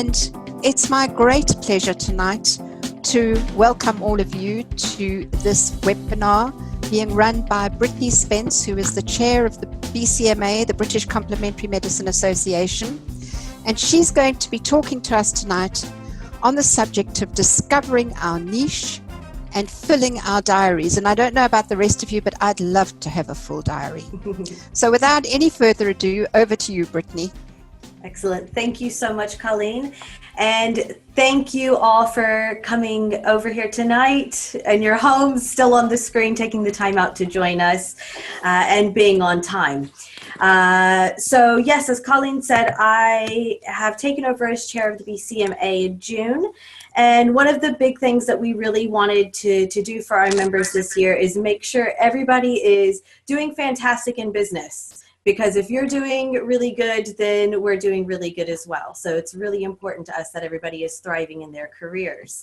And it's my great pleasure tonight to welcome all of you to this webinar being run by Britt Spence, who is the chair of the BCMA, the British Complementary Medicine Association. And she's going to be talking to us tonight on the subject of discovering our niche and filling our diaries. And I don't know about the rest of you, but I'd love to have a full diary. So without any further ado, over to you, Brittany. Excellent. Thank you so much, Colleen. And thank you all for coming over here tonight and your homes still on the screen, taking the time out to join us and being on time. So yes, as Colleen said, I have taken over as chair of the BCMA in June. And one of the big things that we really wanted to do for our members this year is make sure everybody is doing fantastic in business. Because if you're doing really good, then we're doing really good as well. So it's really important to us that everybody is thriving in their careers.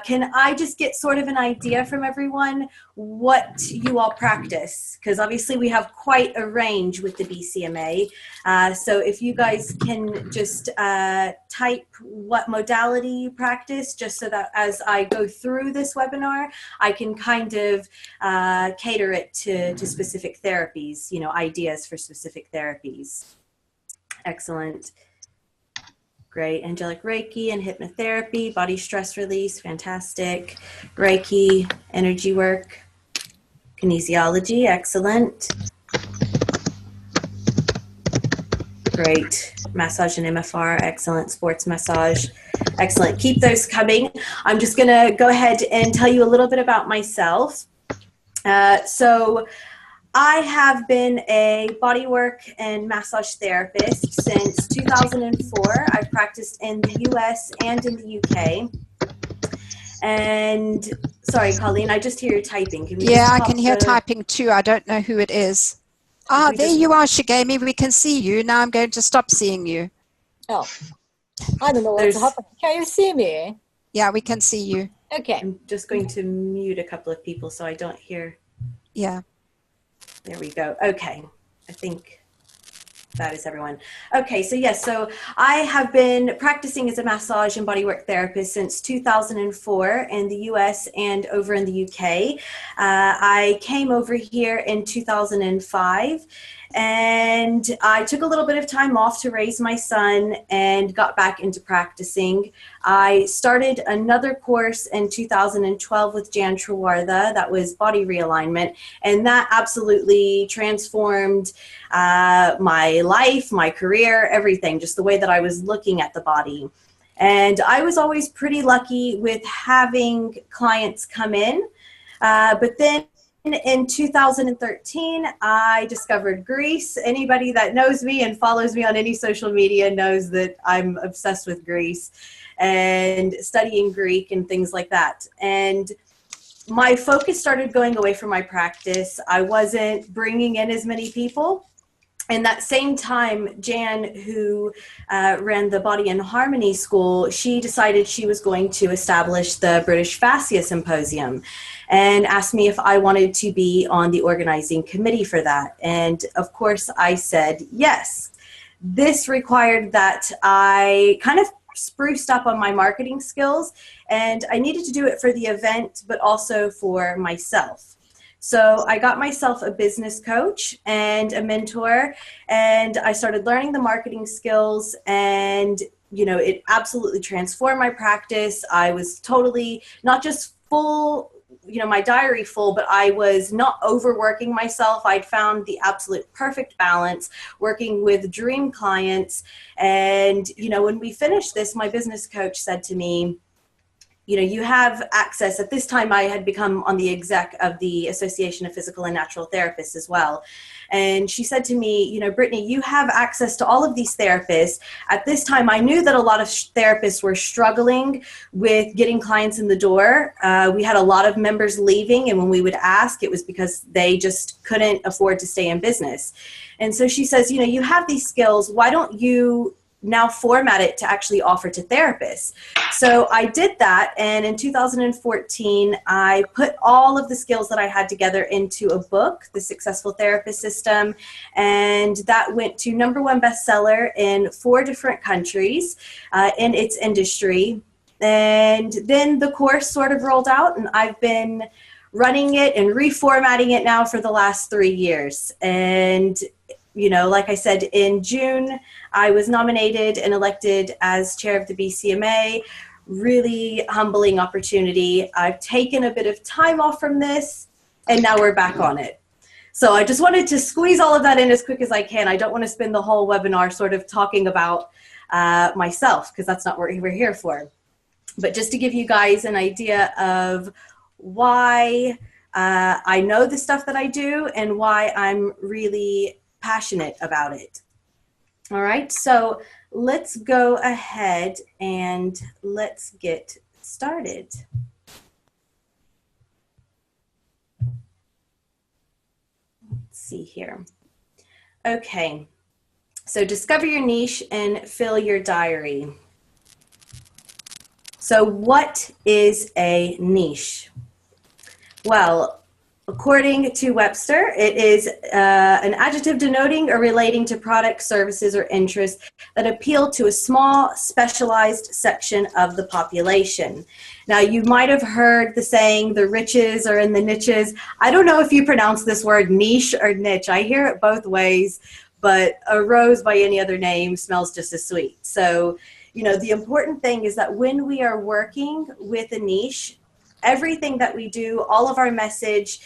Can I just get sort of an idea from everyone what you all practice? Because obviously we have quite a range with the BCMA. So if you guys can just type what modality you practice, just so that as I go through this webinar, I can kind of cater it to specific therapies, you know, ideas for specific therapies. Excellent. Great. Angelic Reiki and hypnotherapy, body stress release, fantastic. Reiki, energy work, kinesiology, excellent. Great. Massage and MFR, excellent. Sports massage, excellent. Keep those coming. I'm just going to go ahead and tell you a little bit about myself. So I have been a bodywork and massage therapist since 2004. I've practiced in the US and in the UK. And sorry, Colleen, I just hear you typing. Yeah, I can hear typing too. I don't know who it is. Ah, there you are, Shigami. We can see you. Now I'm going to stop seeing you. Oh, I don't know what's happening. Can you see me? Yeah, we can see you. Okay. I'm just going to mute a couple of people so I don't hear. Yeah. There we go. Okay. I think that is everyone. Okay, so yes, so I have been practicing as a massage and bodywork therapist since 2004 in the US and over in the UK. I came over here in 2005 and I took a little bit of time off to raise my son and got back into practicing. I started another course in 2012 with Jan Trewartha, that was body realignment, and that absolutely transformed my life, my career, everything, just the way that I was looking at the body. And I was always pretty lucky with having clients come in, but then in 2013, I discovered Greece. Anybody that knows me and follows me on any social media knows that I'm obsessed with Greece and studying Greek and things like that. And my focus started going away from my practice. I wasn't bringing in as many people. And that same time, Jan, who ran the Body and Harmony School, she decided she was going to establish the British Fascia Symposium and asked me if I wanted to be on the organizing committee for that. And of course, I said yes. This required that I kind of spruced up on my marketing skills, and I needed to do it for the event, but also for myself. So I got myself a business coach and a mentor, and I started learning the marketing skills, and you know, it absolutely transformed my practice. I was totally not just full, you know, my diary full, but I was not overworking myself. I'd found the absolute perfect balance working with dream clients. And, you know, when we finished this, my business coach said to me, you know, you have access. At this time, I had become on the exec of the Association of Physical and Natural Therapists as well. And she said to me, you know, Brittany, you have access to all of these therapists. At this time, I knew that a lot of therapists were struggling with getting clients in the door. We had a lot of members leaving, and when we would ask, it was because they just couldn't afford to stay in business. And so she says, you know, you have these skills. Why don't you now format it to actually offer to therapists. So I did that, and in 2014, I put all of the skills that I had together into a book, The Successful Therapist System, and that went to #1 bestseller in 4 different countries in its industry. And then the course sort of rolled out, and I've been running it and reformatting it now for the last 3 years. And you know, like I said, in June, I was nominated and elected as chair of the BCMA. Really humbling opportunity. I've taken a bit of time off from this, and now we're back on it. So I just wanted to squeeze all of that in as quick as I can. I don't want to spend the whole webinar sort of talking about myself, because that's not what we're here for. But just to give you guys an idea of why I know the stuff that I do and why I'm really passionate about it. All right, so let's go ahead and let's get started. Let's see here. Okay, so discover your niche and fill your diary. So what is a niche? Well, according to Webster, it is an adjective denoting or relating to products, services, or interests that appeal to a small, specialized section of the population. Now, you might have heard the saying, the riches are in the niches. I don't know if you pronounce this word niche or niche. I hear it both ways, but a rose by any other name smells just as sweet. So, you know, the important thing is that when we are working with a niche, everything that we do, all of our message,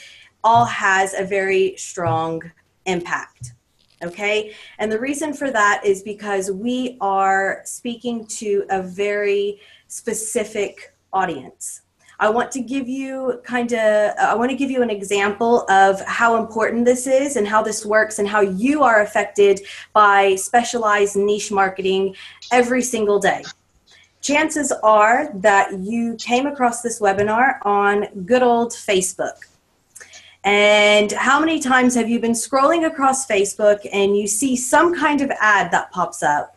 all has a very strong impact, okay? And the reason for that is because we are speaking to a very specific audience. I want to give you an example of how important this is and how this works and how you are affected by specialized niche marketing every single day. Chances are that you came across this webinar on good old Facebook. And how many times have you been scrolling across Facebook and you see some kind of ad that pops up,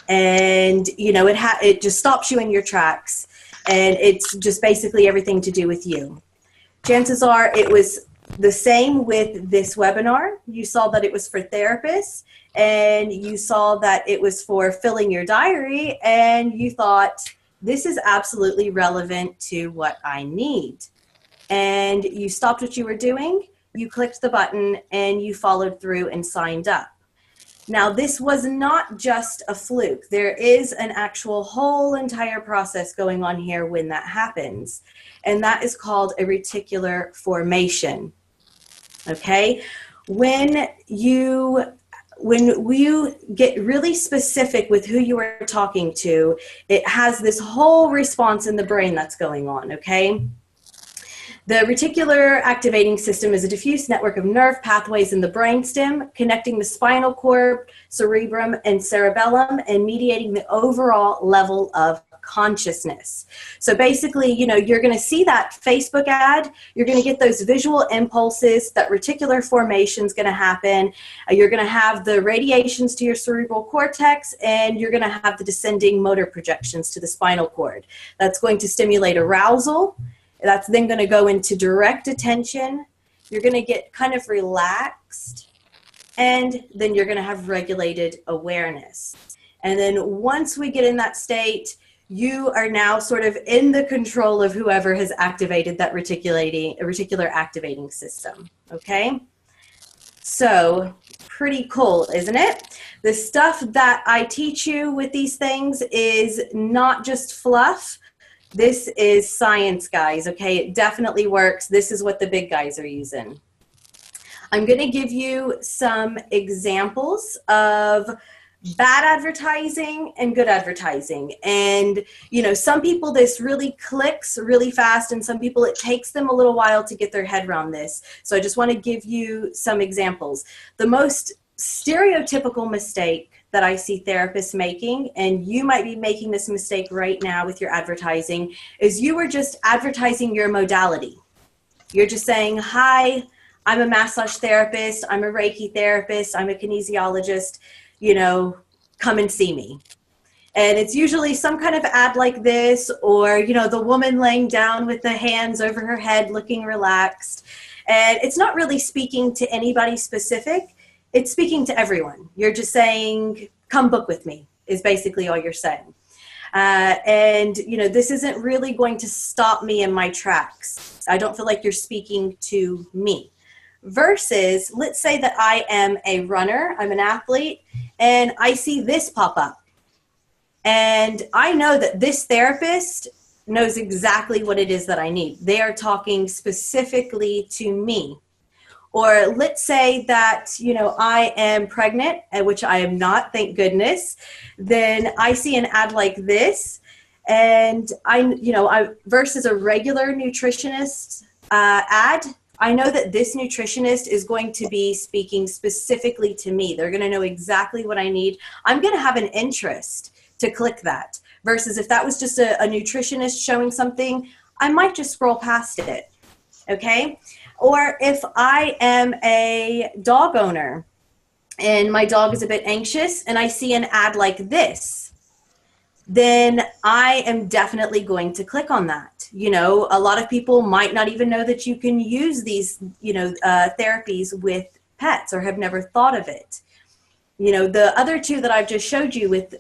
and you know it just stops you in your tracks, and it's just basically everything to do with you. Chances are it was the same with this webinar. You saw that it was for therapists, and you saw that it was for filling your diary, and you thought, this is absolutely relevant to what I need. And you stopped what you were doing, you clicked the button, and you followed through and signed up. Now, this was not just a fluke. There is an actual whole entire process going on here when that happens, and that is called a reticular formation. Okay? When you get really specific with who you are talking to, it has this whole response in the brain that's going on, okay? The reticular activating system is a diffuse network of nerve pathways in the brainstem, connecting the spinal cord, cerebrum, and cerebellum, and mediating the overall level of consciousness. So basically, you know, you're going to see that Facebook ad, you're going to get those visual impulses, that reticular formation is going to happen, you're going to have the radiations to your cerebral cortex, and you're going to have the descending motor projections to the spinal cord. That's going to stimulate arousal. That's then going to go into direct attention. You're going to get kind of relaxed, and then you're going to have regulated awareness. And then once we get in that state, you are now sort of in the control of whoever has activated that reticular activating system, okay? So pretty cool, isn't it? The stuff that I teach you with these things is not just fluff. This is science, guys, okay? It definitely works. This is what the big guys are using. I'm going to give you some examples of bad advertising and good advertising. And, you know, some people this really clicks really fast, and some people it takes them a little while to get their head around this. So I just want to give you some examples. The most stereotypical mistake that I see therapists making, and you might be making this mistake right now with your advertising, is you are just advertising your modality. You're just saying, hi, I'm a massage therapist, I'm a Reiki therapist, I'm a kinesiologist, you know, come and see me. And it's usually some kind of ad like this, or, you know, the woman laying down with the hands over her head, looking relaxed. And it's not really speaking to anybody specific. It's speaking to everyone. You're just saying, come book with me, is basically all you're saying. And, you know, this isn't really going to stop me in my tracks. I don't feel like you're speaking to me. Versus, let's say that I am a runner, I'm an athlete, and I see this pop up. And I know that this therapist knows exactly what it is that I need. They are talking specifically to me. Or let's say that, you know, I am pregnant, which I am not, thank goodness. Then I see an ad like this, and I versus a regular nutritionist ad, I know that this nutritionist is going to be speaking specifically to me. They're going to know exactly what I need. I'm going to have an interest to click that. Versus if that was just a nutritionist showing something, I might just scroll past it. Okay? Or if I am a dog owner and my dog is a bit anxious and I see an ad like this, then I am definitely going to click on that. You know, a lot of people might not even know that you can use these, therapies with pets or have never thought of it. You know, the other two that I've just showed you with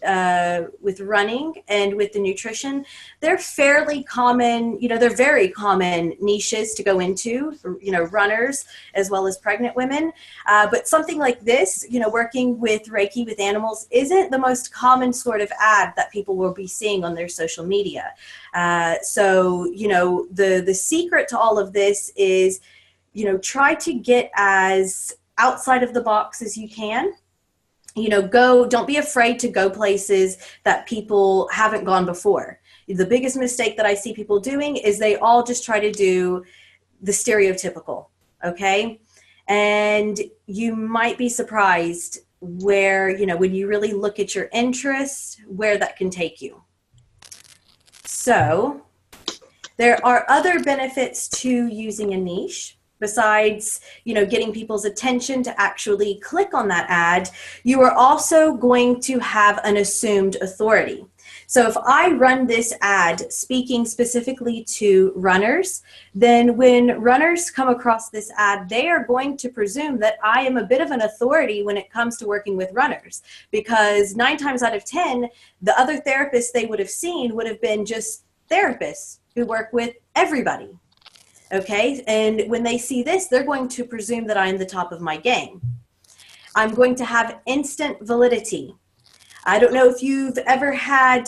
running and with the nutrition, they're fairly common, you know, they're very common niches to go into, you know, runners as well as pregnant women. But something like this, you know, working with Reiki with animals isn't the most common sort of ad that people will be seeing on their social media. So, you know, the secret to all of this is, you know, try to get as outside of the box as you can. You know, don't be afraid to go places that people haven't gone before. The biggest mistake that I see people doing is they all just try to do the stereotypical, okay? And you might be surprised where, you know, when you really look at your interests, where that can take you. So there are other benefits to using a niche. Besides, you know, getting people's attention to actually click on that ad, you are also going to have an assumed authority. So if I run this ad speaking specifically to runners, then when runners come across this ad, they are going to presume that I am a bit of an authority when it comes to working with runners, because 9 times out of 10, the other therapists they would have seen would have been just therapists who work with everybody. Okay, and when they see this, they're going to presume that I'm the top of my game. I'm going to have instant validity. I don't know if you've ever had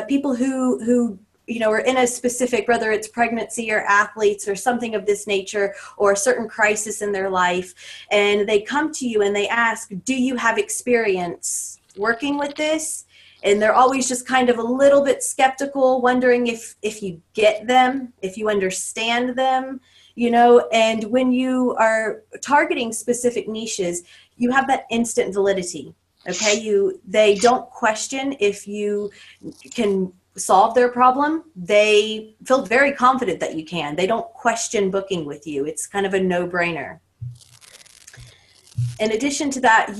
people who you know, are in a specific, whether it's pregnancy or athletes or something of this nature, or a certain crisis in their life, and they come to you and they ask, do you have experience working with this? And they're always just kind of a little bit skeptical, wondering if you get them, if you understand them, you know. And when you are targeting specific niches, you have that instant validity, okay? They don't question if you can solve their problem. They feel very confident that you can. They don't question booking with you. It's kind of a no-brainer. In addition to that,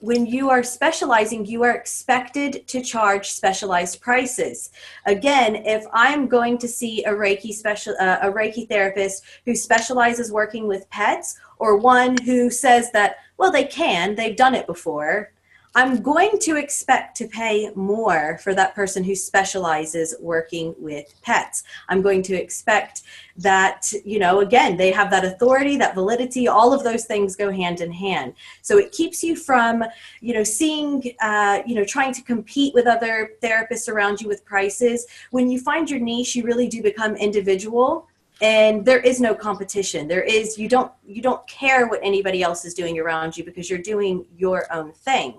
when you are specializing, you are expected to charge specialized prices. Again, if I'm going to see a Reiki therapist who specializes working with pets, or one who says that, well, they've done it before, I'm going to expect to pay more for that person who specializes working with pets. I'm going to expect that, you know, again, they have that authority, that validity, all of those things go hand in hand. So it keeps you from, you know, seeing, you know, trying to compete with other therapists around you with prices. When you find your niche, you really do become individual. And there is no competition. You don't care what anybody else is doing around you, because you're doing your own thing.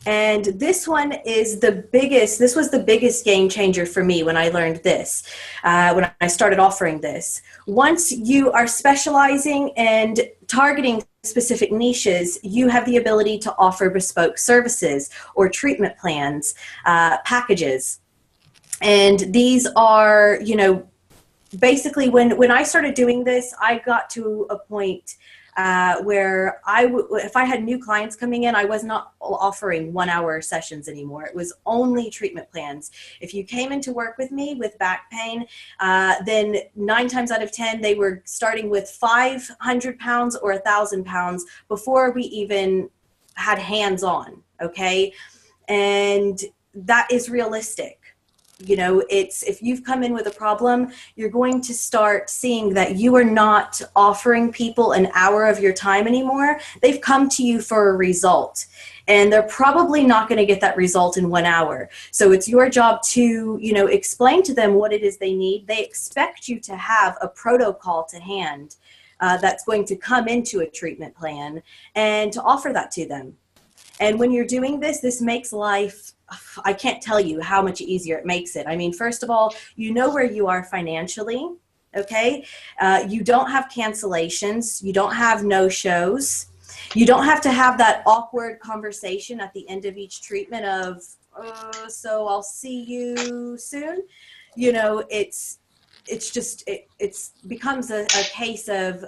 And this one is this was the biggest game changer for me when I learned this, when I started offering this. Once you are specializing and targeting specific niches, you have the ability to offer bespoke services or treatment plans, packages. And these are, you know, basically when I started doing this, I got to a point where if I had new clients coming in, I was not offering 1 hour sessions anymore. It was only treatment plans. If you came into work with me with back pain, then 9 times out of 10, they were starting with 500 pounds or 1,000 pounds before we even had hands on. Okay. And that is realistic. You know, it's, if you've come in with a problem, you're going to start seeing that you are not offering people an hour of your time anymore. They've come to you for a result, and they're probably not going to get that result in 1 hour. So it's your job to, you know, explain to them what it is they need. They expect you to have a protocol to hand that's going to come into a treatment plan and to offer that to them. And when you're doing this, this makes life, I can't tell you how much easier it makes it. I mean, first of all, you know where you are financially, okay? You don't have cancellations. You don't have no-shows. You don't have to have that awkward conversation at the end of each treatment of, so I'll see you soon. You know, it's just, it becomes a case of,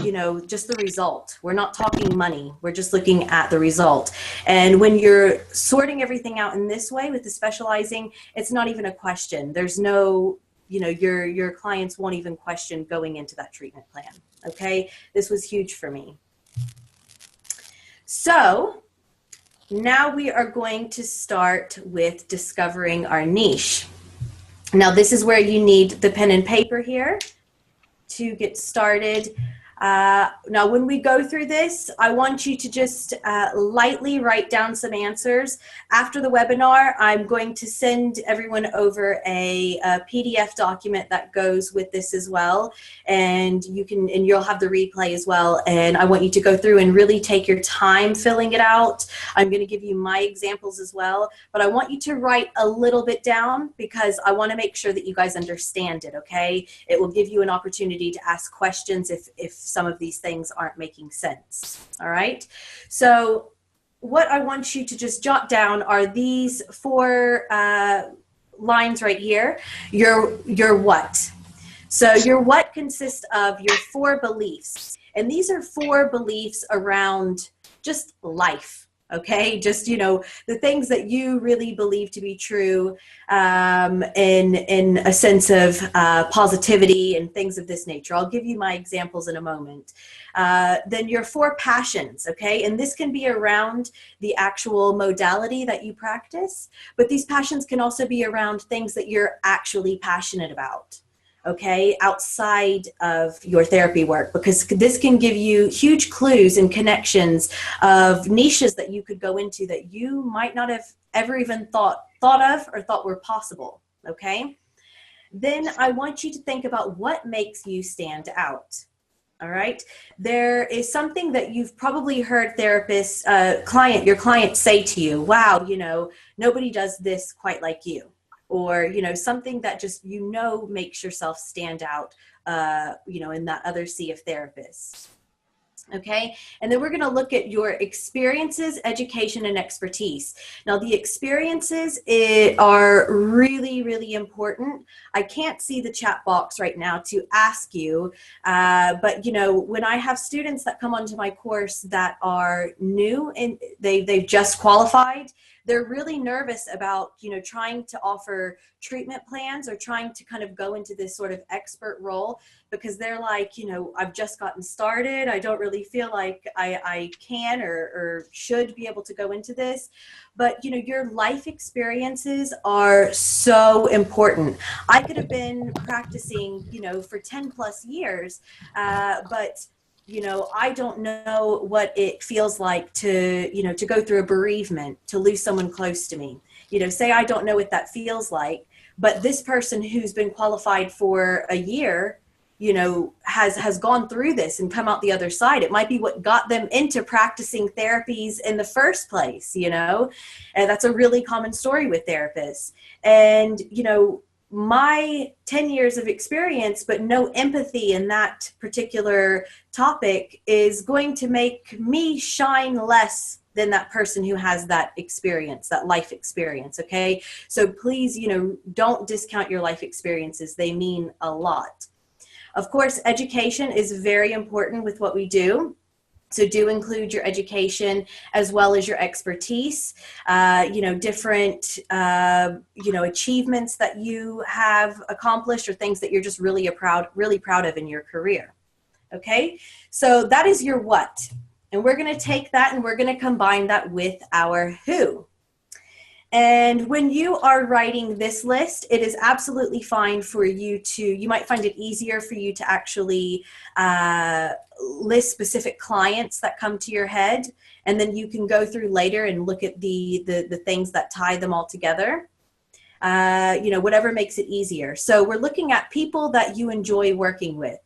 you know, just the result. We're not talking money. We're just looking at the result. And when you're sorting everything out in this way with the specializing, it's not even a question. There's no, you know, your clients won't even question going into that treatment plan. Okay. This was huge for me. So now we are going to start with discovering our niche. Now this is where you need the pen and paper here to get started. Now, when we go through this, I want you to just lightly write down some answers. After the webinar, I'm going to send everyone over a PDF document that goes with this as well. And you'll have the replay as well. And I want you to go through and really take your time filling it out. I'm going to give you my examples as well, but I want you to write a little bit down because I want to make sure that you guys understand it, okay? It will give you an opportunity to ask questions if some of these things aren't making sense. All right. So what I want you to just jot down are these 4 lines right here. Your what. So your what consists of your 4 beliefs. And these are 4 beliefs around just life. Okay, just, you know, the things that you really believe to be true in a sense of positivity and things of this nature. I'll give you my examples in a moment. Then your 4 passions, okay? And this can be around the actual modality that you practice, but these passions can also be around things that you're actually passionate about. Okay, outside of your therapy work, because this can give you huge clues and connections of niches that you could go into that you might not have ever even thought of or thought were possible. Okay, then I want you to think about what makes you stand out. All right, there is something that you've probably heard therapists, your clients say to you, wow, you know, nobody does this quite like you. Or, you know, something that just, you know, makes yourself stand out, you know, in that other sea of therapists. Okay. And then we're going to look at your experiences, education, and expertise. Now, the experiences are really, really important. I can't see the chat box right now to ask you, but, you know, when I have students that come onto my course that are new and they've just qualified, they're really nervous about, you know, trying to offer treatment plans or trying to kind of go into this sort of expert role because they're like, you know, I've just gotten started. I don't really feel like I can or should be able to go into this. But, you know, your life experiences are so important. I could have been practicing, you know, for 10 plus years, but you know, I don't know what it feels like to, you know, to go through a bereavement, to lose someone close to me. You know, say I don't know what that feels like, but this person who's been qualified for a year, you know, has gone through this and come out the other side. It might be what got them into practicing therapies in the first place, you know, and that's a really common story with therapists. And, you know, my 10 years of experience, but no empathy in that particular topic is going to make me shine less than that person who has that experience, that life experience. Okay. So please, you know, don't discount your life experiences. They mean a lot. Of course, education is very important with what we do. So do include your education as well as your expertise, different, achievements that you have accomplished or things that you're just really proud of in your career. Okay, so that is your what. And we're going to take that and we're going to combine that with our who. And when you are writing this list, it is absolutely fine for you you might find it easier for you to actually list specific clients that come to your head. And then you can go through later and look at the things that tie them all together. Whatever makes it easier. So we're looking at people that you enjoy working with,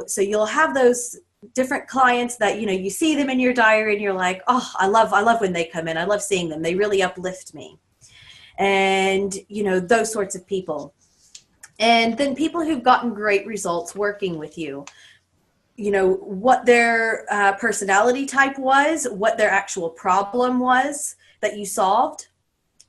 so you'll have those different clients that, you see them in your diary and you're like, oh, I love when they come in. I love seeing them. They really uplift me. And, those sorts of people. And then people who've gotten great results working with you, what their personality type was, what their actual problem was that you solved.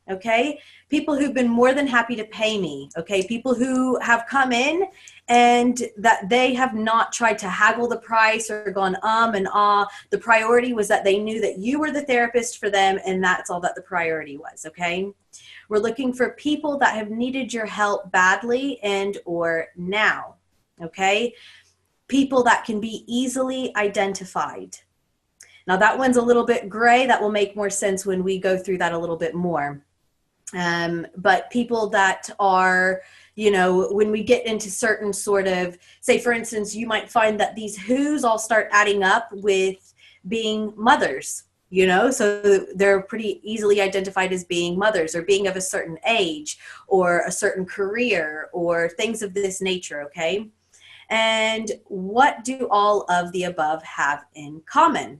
Okay. People who've been more than happy to pay me. Okay. People who have come in and that they have not tried to haggle the price or gone and ah. The priority was that they knew that you were the therapist for them, and that's all that the priority was. Okay. We're looking for people that have needed your help badly and or now. Okay. People that can be easily identified. Now that one's a little bit gray. That will make more sense when we go through that a little bit more. But people that are, when we get into certain sort of, say, for instance, you might find that these who's all start adding up with being mothers, so they're pretty easily identified as being mothers or being of a certain age or a certain career or things of this nature. Okay. And what do all of the above have in common?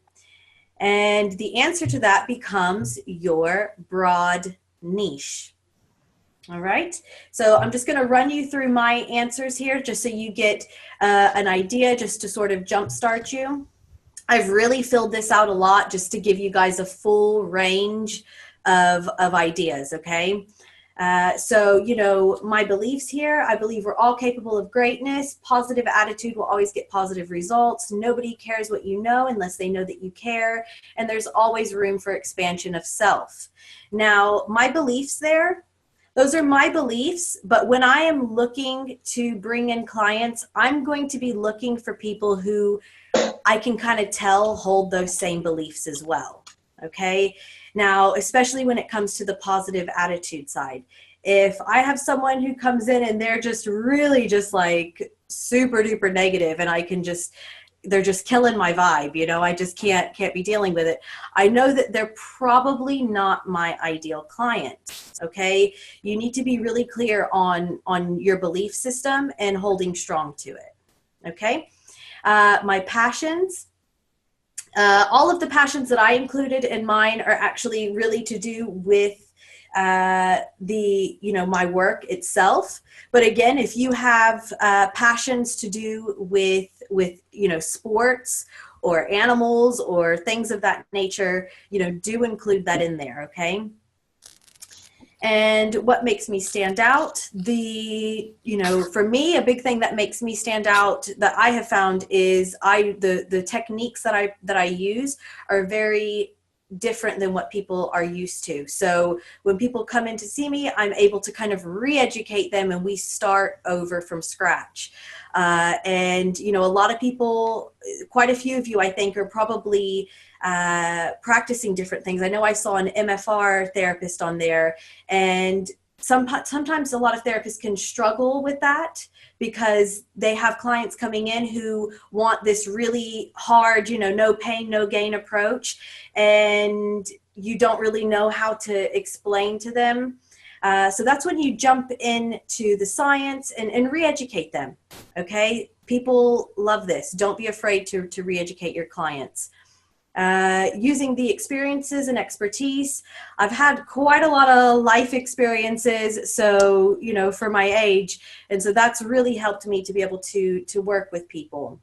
And the answer to that becomes your broad niche. All right. So I'm just going to run you through my answers here just so you get an idea, just to sort of jumpstart you. I've really filled this out a lot just to give you guys a full range of ideas. Okay. So, my beliefs here, I believe we're all capable of greatness. Positive attitude will always get positive results. Nobody cares what you know unless they know that you care. And there's always room for expansion of self. Now, my beliefs there, those are my beliefs. But when I am looking to bring in clients, I'm going to be looking for people who I can kind of tell hold those same beliefs as well. Okay. Now, especially when it comes to the positive attitude side, if I have someone who comes in and they're just really just like super duper negative and they're just killing my vibe, I just can't be dealing with it. I know that they're probably not my ideal client. Okay. You need to be really clear on your belief system and holding strong to it. Okay. My passions. All of the passions that I included in mine are actually really to do with my work itself. But again, if you have passions to do with sports or animals or things of that nature, do include that in there. Okay. And what makes me stand out? For me, a big thing that makes me stand out that I have found is the techniques that I use are very different than what people are used to. So when people come in to see me, I'm able to kind of re-educate them and we start over from scratch. And a lot of people, quite a few of you, I think, are probably practicing different things. I know I saw an MFR therapist on there, and sometimes a lot of therapists can struggle with that because they have clients coming in who want this really hard, no pain, no gain approach, and you don't really know how to explain to them. So that's when you jump into the science and re-educate them. Okay. People love this. Don't be afraid to re-educate your clients. Using the experiences and expertise. I've had quite a lot of life experiences, so, for my age. And so that's really helped me to be able to work with people.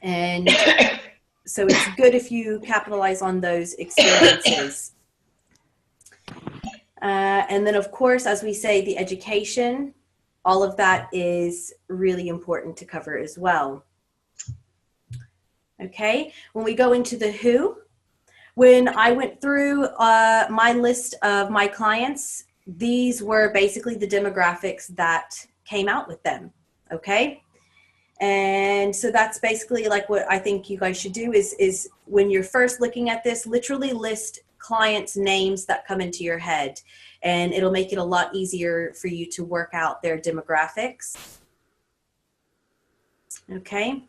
And so it's good if you capitalize on those experiences. And then, of course, as we say, the education, all of that is really important to cover as well. Okay, when we go into the who, when I went through my list of my clients, these were basically the demographics that came out with them, okay? And so that's basically like what I think you guys should do is when you're first looking at this, literally list clients' names that come into your head, and it'll make it a lot easier for you to work out their demographics. Okay.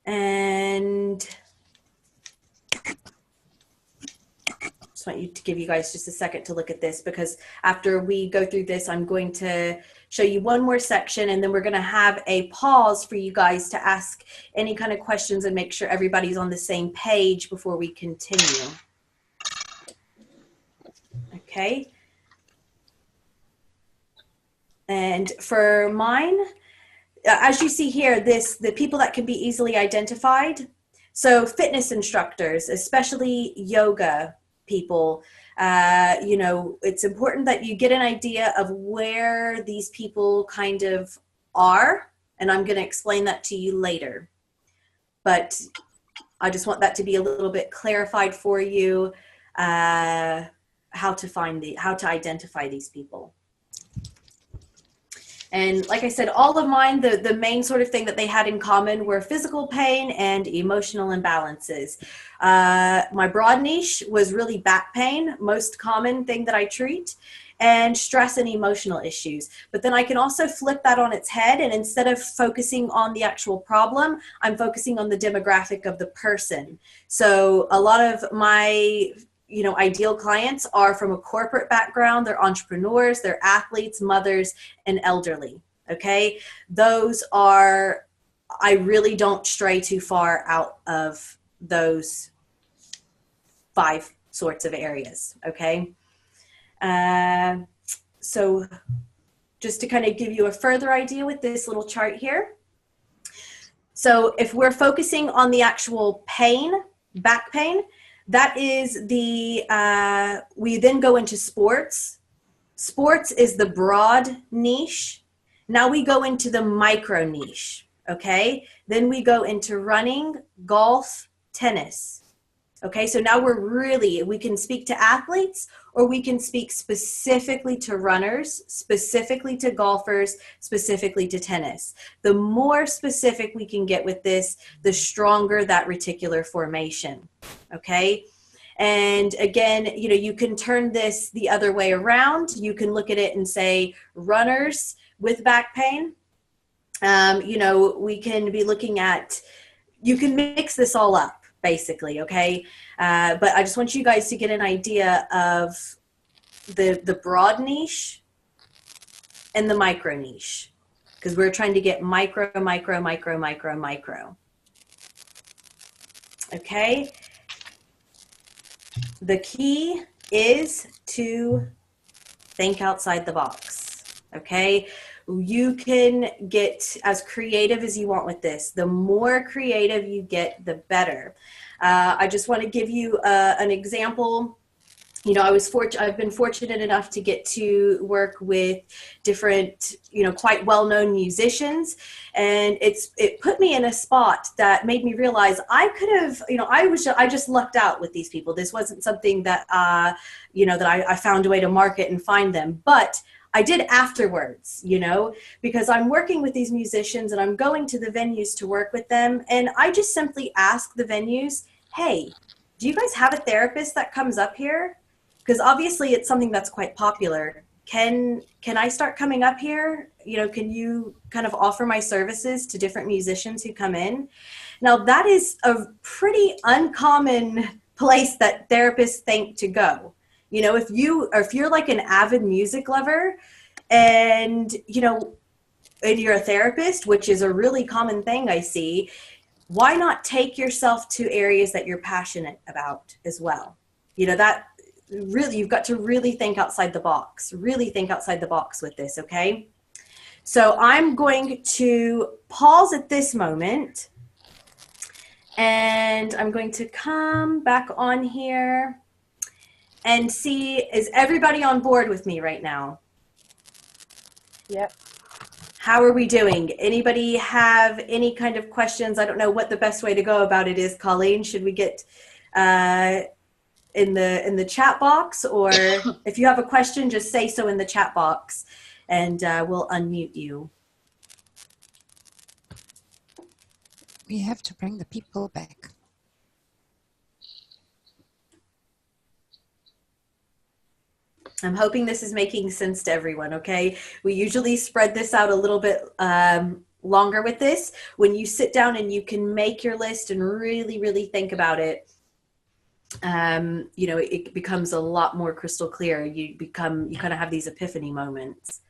And just want you to give you guys just a second to look at this, because after we go through this, I'm going to show you one more section, and then we're going to have a pause for you guys to ask any kind of questions and make sure everybody's on the same page before we continue. Okay. And for mine, as you see here, the people that can be easily identified. So fitness instructors, especially yoga people, you know, it's important that you get an idea of where these people kind of are. And I'm going to explain that to you later. But I just want that to be a little bit clarified for you, how to identify these people. And like I said, all of mine, the main sort of thing that they had in common were physical pain and emotional imbalances. My broad niche was really back pain, most common thing that I treat, and stress and emotional issues. But then I can also flip that on its head, and instead of focusing on the actual problem, I'm focusing on the demographic of the person. So a lot of my ideal clients are from a corporate background. They're entrepreneurs, they're athletes, mothers, and elderly. Okay. Those are, I really don't stray too far out of those 5 sorts of areas. Okay. So just to kind of give you a further idea with this little chart here. So if we're focusing on the actual pain, back pain, that is we then go into sports. Sports is the broad niche. Now we go into the micro niche, okay? Then we go into running, golf, tennis. Okay, so now we can speak to athletes, or we can speak specifically to runners, specifically to golfers, specifically to tennis. The more specific we can get with this, the stronger that reticular formation. Okay. And again, you can turn this the other way around. You can look at it and say runners with back pain. We can be looking at, you can mix this all up basically. Okay. But I just want you guys to get an idea of the broad niche and the micro niche, because we're trying to get micro. Okay. The key is to think outside the box, okay? You can get as creative as you want with this. The more creative you get, the better. I just want to give you an example. I've been fortunate enough to get to work with different, quite well-known musicians, and it put me in a spot that made me realize I could have, I just lucked out with these people. This wasn't something that, that I found a way to market and find them, but I did afterwards, because I'm working with these musicians and I'm going to the venues to work with them, and I just simply ask the venues, hey, do you guys have a therapist that comes up here? Because obviously it's something that's quite popular. Can I start coming up here? Can you kind of offer my services to different musicians who come in? Now that is a pretty uncommon place that therapists think to go. If you're like an avid music lover and, and you're a therapist, which is a really common thing I see, why not take yourself to areas that you're passionate about as well? That really, you've got to really think outside the box, with this, okay? So I'm going to pause at this moment, and I'm going to come back on here and see, is everybody on board with me right now? Yep. How are we doing? Anybody have any kind of questions? I don't know what the best way to go about it is, Colleen. Should we get in the chat box, or if you have a question, just say so in the chat box and we'll unmute you. We have to bring the people back. I'm hoping this is making sense to everyone, okay? We usually spread this out a little bit longer with this. When you sit down and you can make your list and really, really think about it, you know, it becomes a lot more crystal clear. You kind of have these epiphany moments.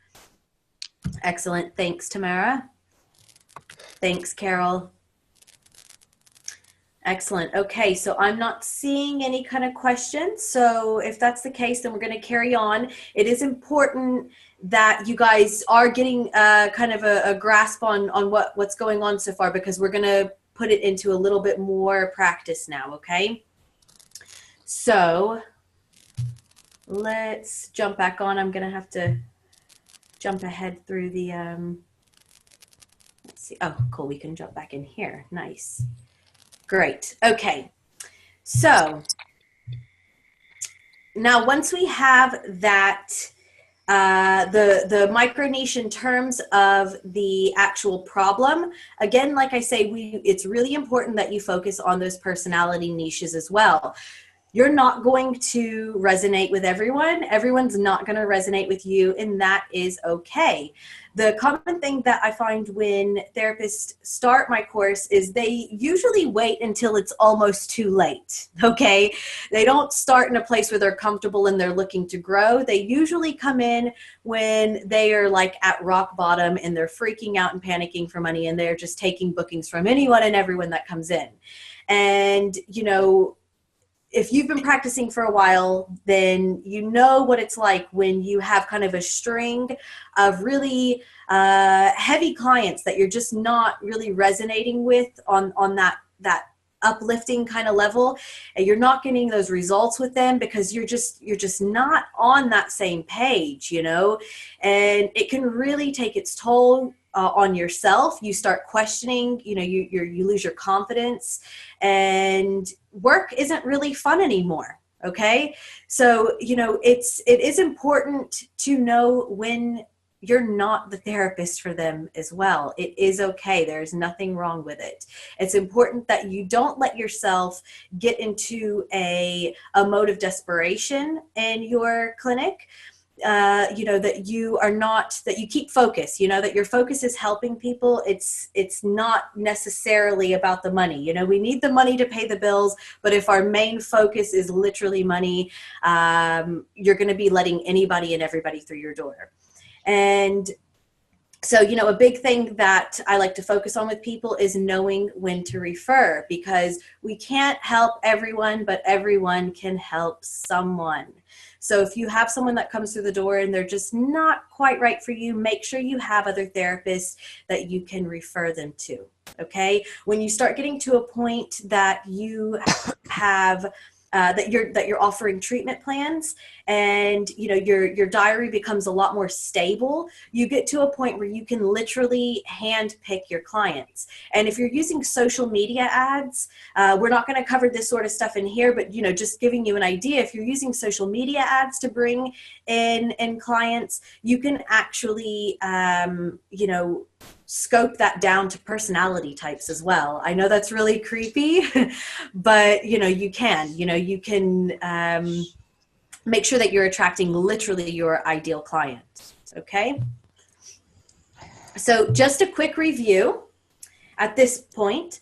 Excellent. Thanks, Tamara. Thanks, Carol. Excellent. Okay, so I'm not seeing any kind of questions. So if that's the case, then we're going to carry on. It is important that you guys are getting kind of a grasp on what's going on so far, because we're going to put it into a little bit more practice now, okay? So let's jump back on. I'm going to have to jump ahead through the, let's see. Oh, cool. We can jump back in here. Nice. Great. Okay. So now once we have that, the micro niche in terms of the actual problem, again, like I say, it's really important that you focus on those personality niches as well. You're not going to resonate with everyone. Everyone's not going to resonate with you, and that is okay. The common thing that I find when therapists start my course is they usually wait until it's almost too late, okay? They don't start in a place where they're comfortable and they're looking to grow. They usually come in when they are like at rock bottom and they're freaking out and panicking for money, and they're just taking bookings from anyone and everyone that comes in. And, you know, if you've been practicing for a while, then you know what it's like when you have kind of a string of really heavy clients that you're just not really resonating with on that uplifting kind of level, and you're not getting those results with them because you're just not on that same page, you know, and it can really take its toll on yourself. You start questioning, you know, you lose your confidence, and work isn't really fun anymore. Okay. So, you know, it is important to know when you're not the therapist for them as well. It is okay. There's nothing wrong with it. It's important that you don't let yourself get into a mode of desperation in your clinic. You know, that you keep focus, you know, that your focus is helping people. It's not necessarily about the money. You know, we need the money to pay the bills, but if our main focus is literally money, you're going to be letting anybody and everybody through your door. And so, you know, a big thing that I like to focus on with people is knowing when to refer, because we can't help everyone, but everyone can help someone. So if you have someone that comes through the door and they're just not quite right for you, make sure you have other therapists that you can refer them to. Okay. When you start getting to a point that you have that you're offering treatment plans, and you know your diary becomes a lot more stable, you get to a point where you can literally hand pick your clients. And if you're using social media ads, we're not going to cover this sort of stuff in here, but you know, just giving you an idea, if you're using social media ads to bring in clients, you can actually you know, scope that down to personality types as well. I know that's really creepy, but you know, you can make sure that you're attracting literally your ideal client. Okay. So just a quick review at this point.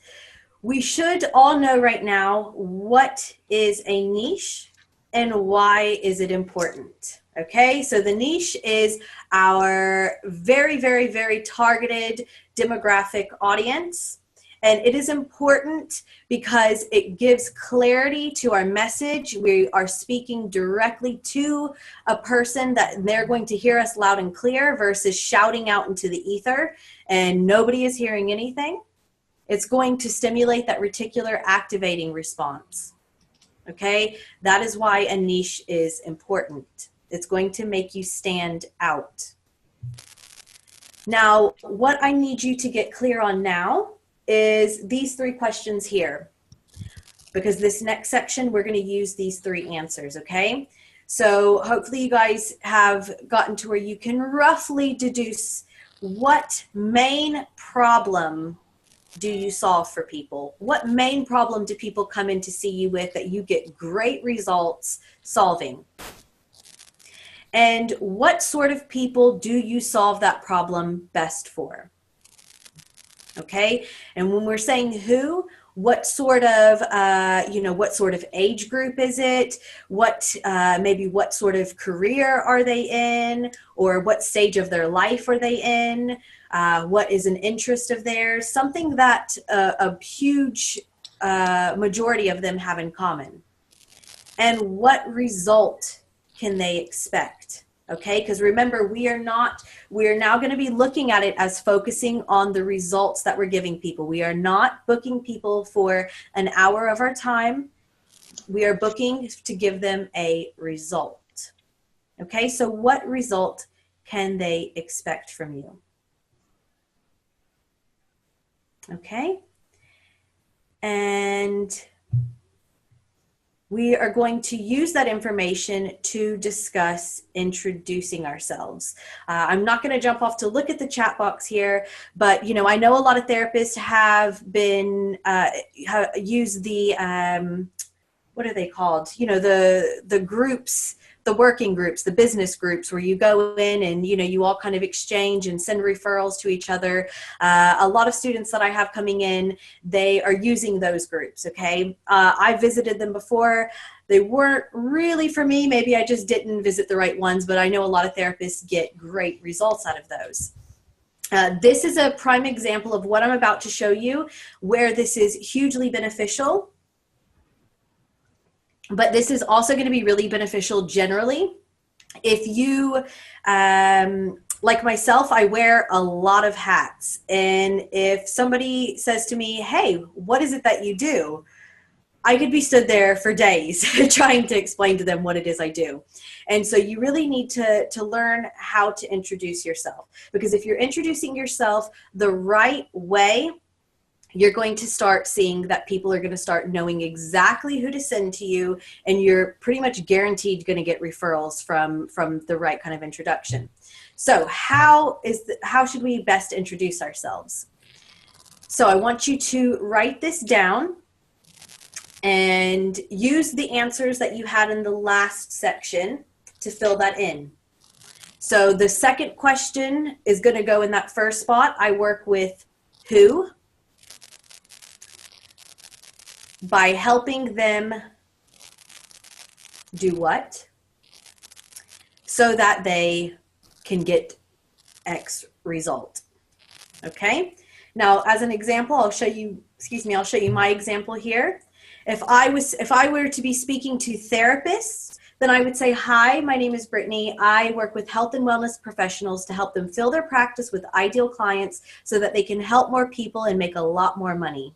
We should all know right now what is a niche and why is it important. Okay, so the niche is our very, very, very targeted demographic audience. And it is important because it gives clarity to our message. We are speaking directly to a person that they're going to hear us loud and clear versus shouting out into the ether and nobody is hearing anything. It's going to stimulate that reticular activating response. Okay, that is why a niche is important. It's going to make you stand out. Now, what I need you to get clear on now is these 3 questions here, because this next section, we're going to use these 3 answers, okay? So hopefully you guys have gotten to where you can roughly deduce what main problem do you solve for people? What main problem do people come in to see you with that you get great results solving? And what sort of people do you solve that problem best for? Okay, and when we're saying who, what sort of, what sort of age group is it? Maybe what sort of career are they in? Or what stage of their life are they in? What is an interest of theirs? Something that a huge majority of them have in common. And what result can they expect? Okay, because remember, we are now going to be looking at it as focusing on the results that we're giving people. We are not booking people for an hour of our time. We are booking to give them a result. Okay, so what result can they expect from you? Okay, and we are going to use that information to discuss introducing ourselves. I'm not going to jump off to look at the chat box here, but I know a lot of therapists have been used the what are they called? The groups, the working groups, the business groups, where you go in and you all kind of exchange and send referrals to each other. A lot of students that I have coming in, they are using those groups. Okay, I visited them before. They weren't really for me. Maybe I just didn't visit the right ones, but I know a lot of therapists get great results out of those. This is a prime example of what I'm about to show you, where this is hugely beneficial. But this is also going to be really beneficial generally. If you, like myself, I wear a lot of hats. And if somebody says to me, hey, what is it that you do? I could be stood there for days trying to explain to them what it is I do. And so you really need to learn how to introduce yourself. Because if you're introducing yourself the right way, you're going to start seeing that people are going to start knowing exactly who to send to you, and you're pretty much guaranteed going to get referrals from the right kind of introduction. So how should we best introduce ourselves? So I want you to write this down and use the answers that you had in the last section to fill that in. So the second question is going to go in that first spot. I work with who, by helping them do what, so that they can get X result. Okay. Now, as an example, I'll show you my example here. If I were to be speaking to therapists, then I would say, hi, my name is Brittany. I work with health and wellness professionals to help them fill their practice with ideal clients so that they can help more people and make a lot more money.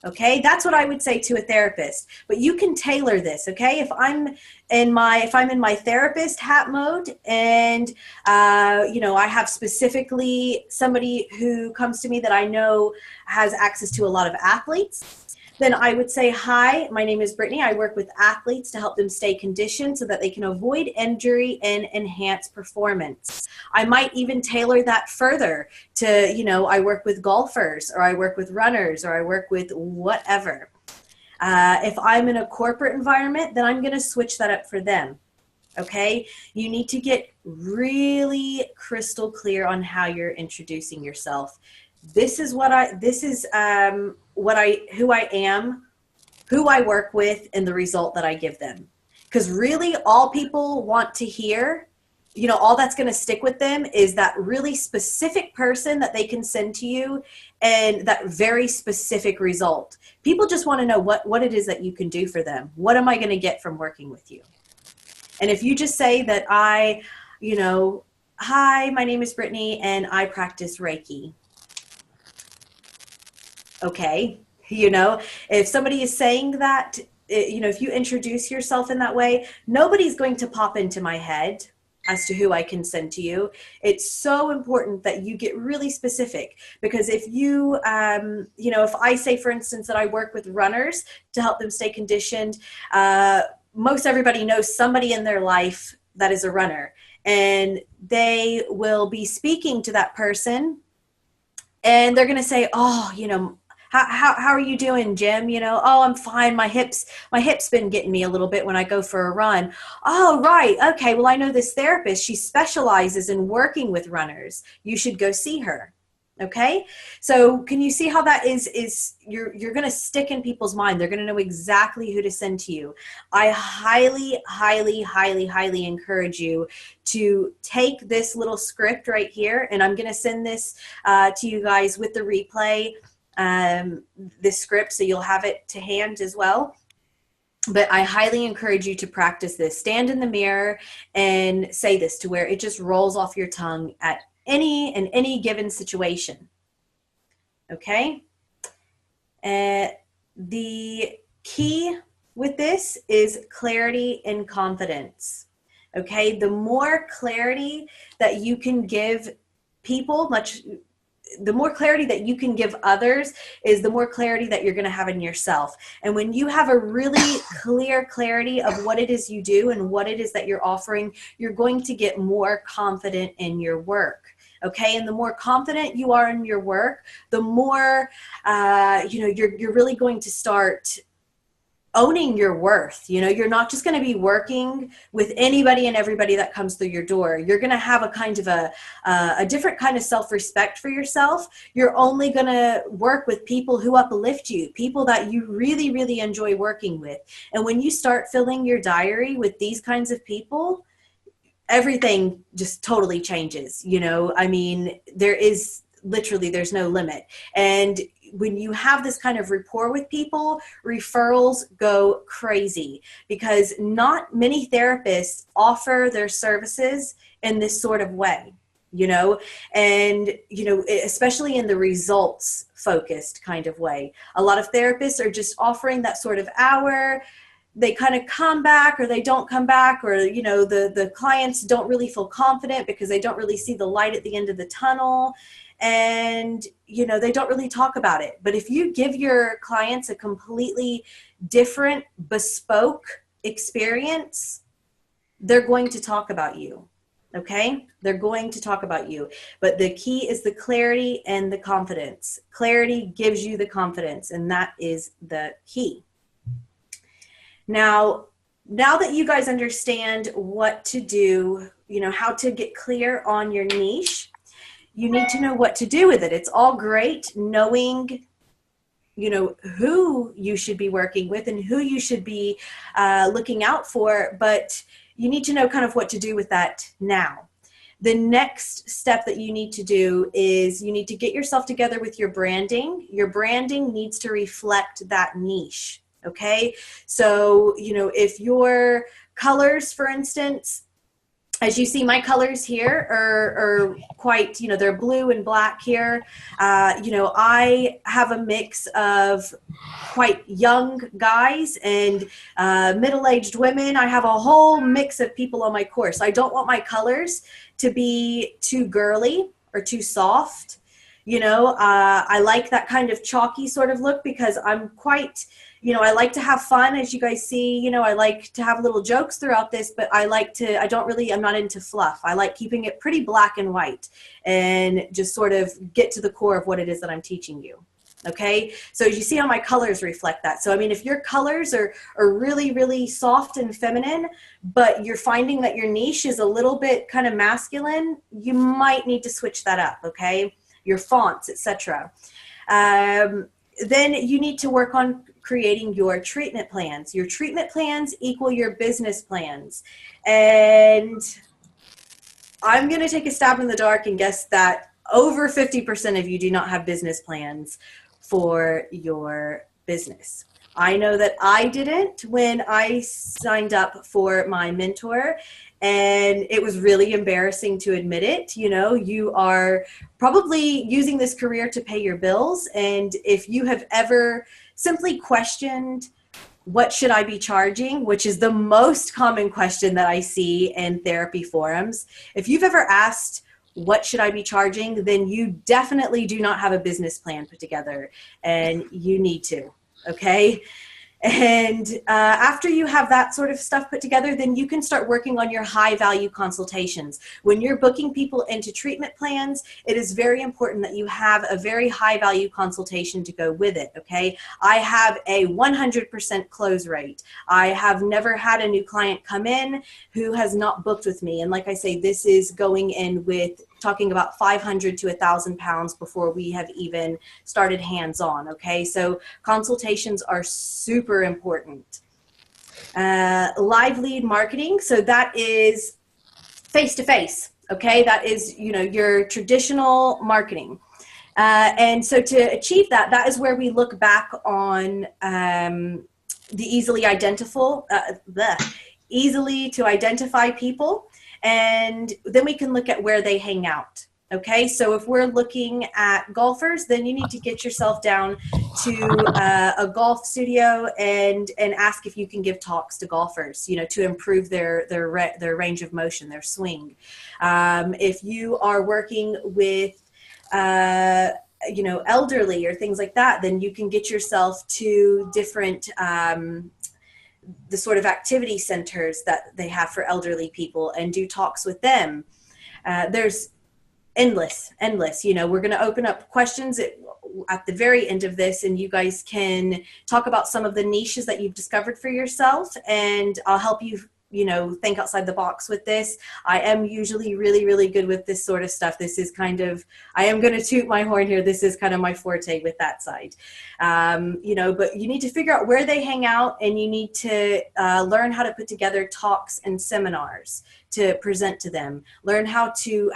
Okay, that's what I would say to a therapist, but you can tailor this. Okay, if I'm in my therapist hat mode, and I have specifically somebody who comes to me that I know has access to a lot of athletes, then I would say, hi, my name is Brittany. I work with athletes to help them stay conditioned so that they can avoid injury and enhance performance. I might even tailor that further to, I work with golfers, or I work with runners, or I work with whatever. If I'm in a corporate environment, then I'm going to switch that up for them. Okay, you need to get really crystal clear on how you're introducing yourself. This is who I am, who I work with, and the result that I give them. Because really all people want to hear, all that's going to stick with them is that really specific person that they can send to you and that very specific result. People just want to know what it is that you can do for them. What am I going to get from working with you? And if you just say that hi, my name is Brittany and I practice Reiki. Okay, if somebody is saying that, if you introduce yourself in that way, nobody's going to pop into my head. as to who I can send to you. It's so important that you get really specific, because if you, if I say, for instance, that I work with runners to help them stay conditioned, most everybody knows somebody in their life that is a runner, and they will be speaking to that person and they're going to say, oh, how are you doing, Jim? Oh, I'm fine. My hip's been getting me a little bit when I go for a run. Oh, right. Okay. Well, I know this therapist. She specializes in working with runners. You should go see her. Okay. So can you see how that is you're going to stick in people's mind. They're going to know exactly who to send to you. I highly, highly, highly, highly encourage you to take this little script right here. And I'm going to send this to you guys with the replay, this script, so you'll have it to hand as well. But I highly encourage you to practice this. Stand in the mirror and say this to where it just rolls off your tongue at any given situation. Okay. The key with this is clarity and confidence. Okay. The more clarity that you can give people, the more clarity that you can give others is the more clarity that you're going to have in yourself. And when you have a really clear clarity of what it is you do and what it is that you're offering, you're going to get more confident in your work. Okay. And the more confident you are in your work, the more, you're really going to start owning your worth. You're not just going to be working with anybody and everybody that comes through your door. You're going to have a kind of a different kind of self-respect for yourself. You're only going to work with people who uplift you, people that you really, really enjoy working with. And when you start filling your diary with these kinds of people, everything just totally changes. There's no limit. And when you have this kind of rapport with people, referrals go crazy, because not many therapists offer their services in this sort of way, especially in the results focused kind of way. A lot of therapists are just offering that sort of hour. They kind of come back or they don't come back, or, the clients don't really feel confident because they don't really see the light at the end of the tunnel. And, they don't really talk about it. But if you give your clients a completely different, bespoke experience, they're going to talk about you. Okay? They're going to talk about you. But the key is the clarity and the confidence. Clarity gives you the confidence, and that is the key. Now that you guys understand what to do, how to get clear on your niche, you need to know what to do with it. It's all great knowing, who you should be working with and who you should be looking out for, but you need to know kind of what to do with that now. The next step that you need to do is you need to get yourself together with your branding. Your branding needs to reflect that niche. Okay. So, if your colors, for instance, as you see, my colors here are quite, they're blue and black here. I have a mix of quite young guys and middle-aged women. I have a whole mix of people on my course. I don't want my colors to be too girly or too soft. I like that kind of chalky sort of look because I'm quite, I like to have fun, as you guys see. I like to have little jokes throughout this, but I'm not into fluff. I like keeping it pretty black and white and just sort of get to the core of what it is that I'm teaching you. Okay. So as you see how my colors reflect that. So, if your colors are really, really soft and feminine, but you're finding that your niche is a little bit kind of masculine, you might need to switch that up. Okay. Your fonts, etc. Then you need to work on creating your treatment plans. Your treatment plans equal your business plans. And I'm going to take a stab in the dark and guess that over 50% of you do not have business plans for your business. I know that I didn't when I signed up for my mentor, and it was really embarrassing to admit it. You are probably using this career to pay your bills. And if you have ever simply questioned what should I be charging, which is the most common question that I see in therapy forums. If you've ever asked, what should I be charging, then you definitely do not have a business plan put together, and you need to, okay? And after you have that sort of stuff put together, then you can start working on your high value consultations. When you're booking people into treatment plans, it is very important that you have a very high value consultation to go with it, okay? I have a 100% close rate. I have never had a new client come in who has not booked with me. And like I say, this is going in with talking about 500 to 1,000 pounds before we have even started hands-on, okay? So consultations are super important. Live lead marketing, so that is face-to-face, okay? That is, you know, your traditional marketing. And so to achieve that, that is where we look back on the easily to identify people. And then we can look at where they hang out. Okay, so if we're looking at golfers, then you need to get yourself down to a golf studio and ask if you can give talks to golfers, you know, to improve their range of motion, their swing. If you are working with you know, elderly or things like that, then you can get yourself to different the sort of activity centers that they have for elderly people and do talks with them. There's endless, you know, we're going to open up questions at the very end of this, and you guys can talk about some of the niches that you've discovered for yourself, and I'll help you, you know, think outside the box with this. I am usually really good with this sort of stuff. This is kind of, I am going to toot my horn here. This is kind of my forte with that side. You know, but you need to figure out where they hang out, and you need to learn how to put together talks and seminars to present to them. Learn how to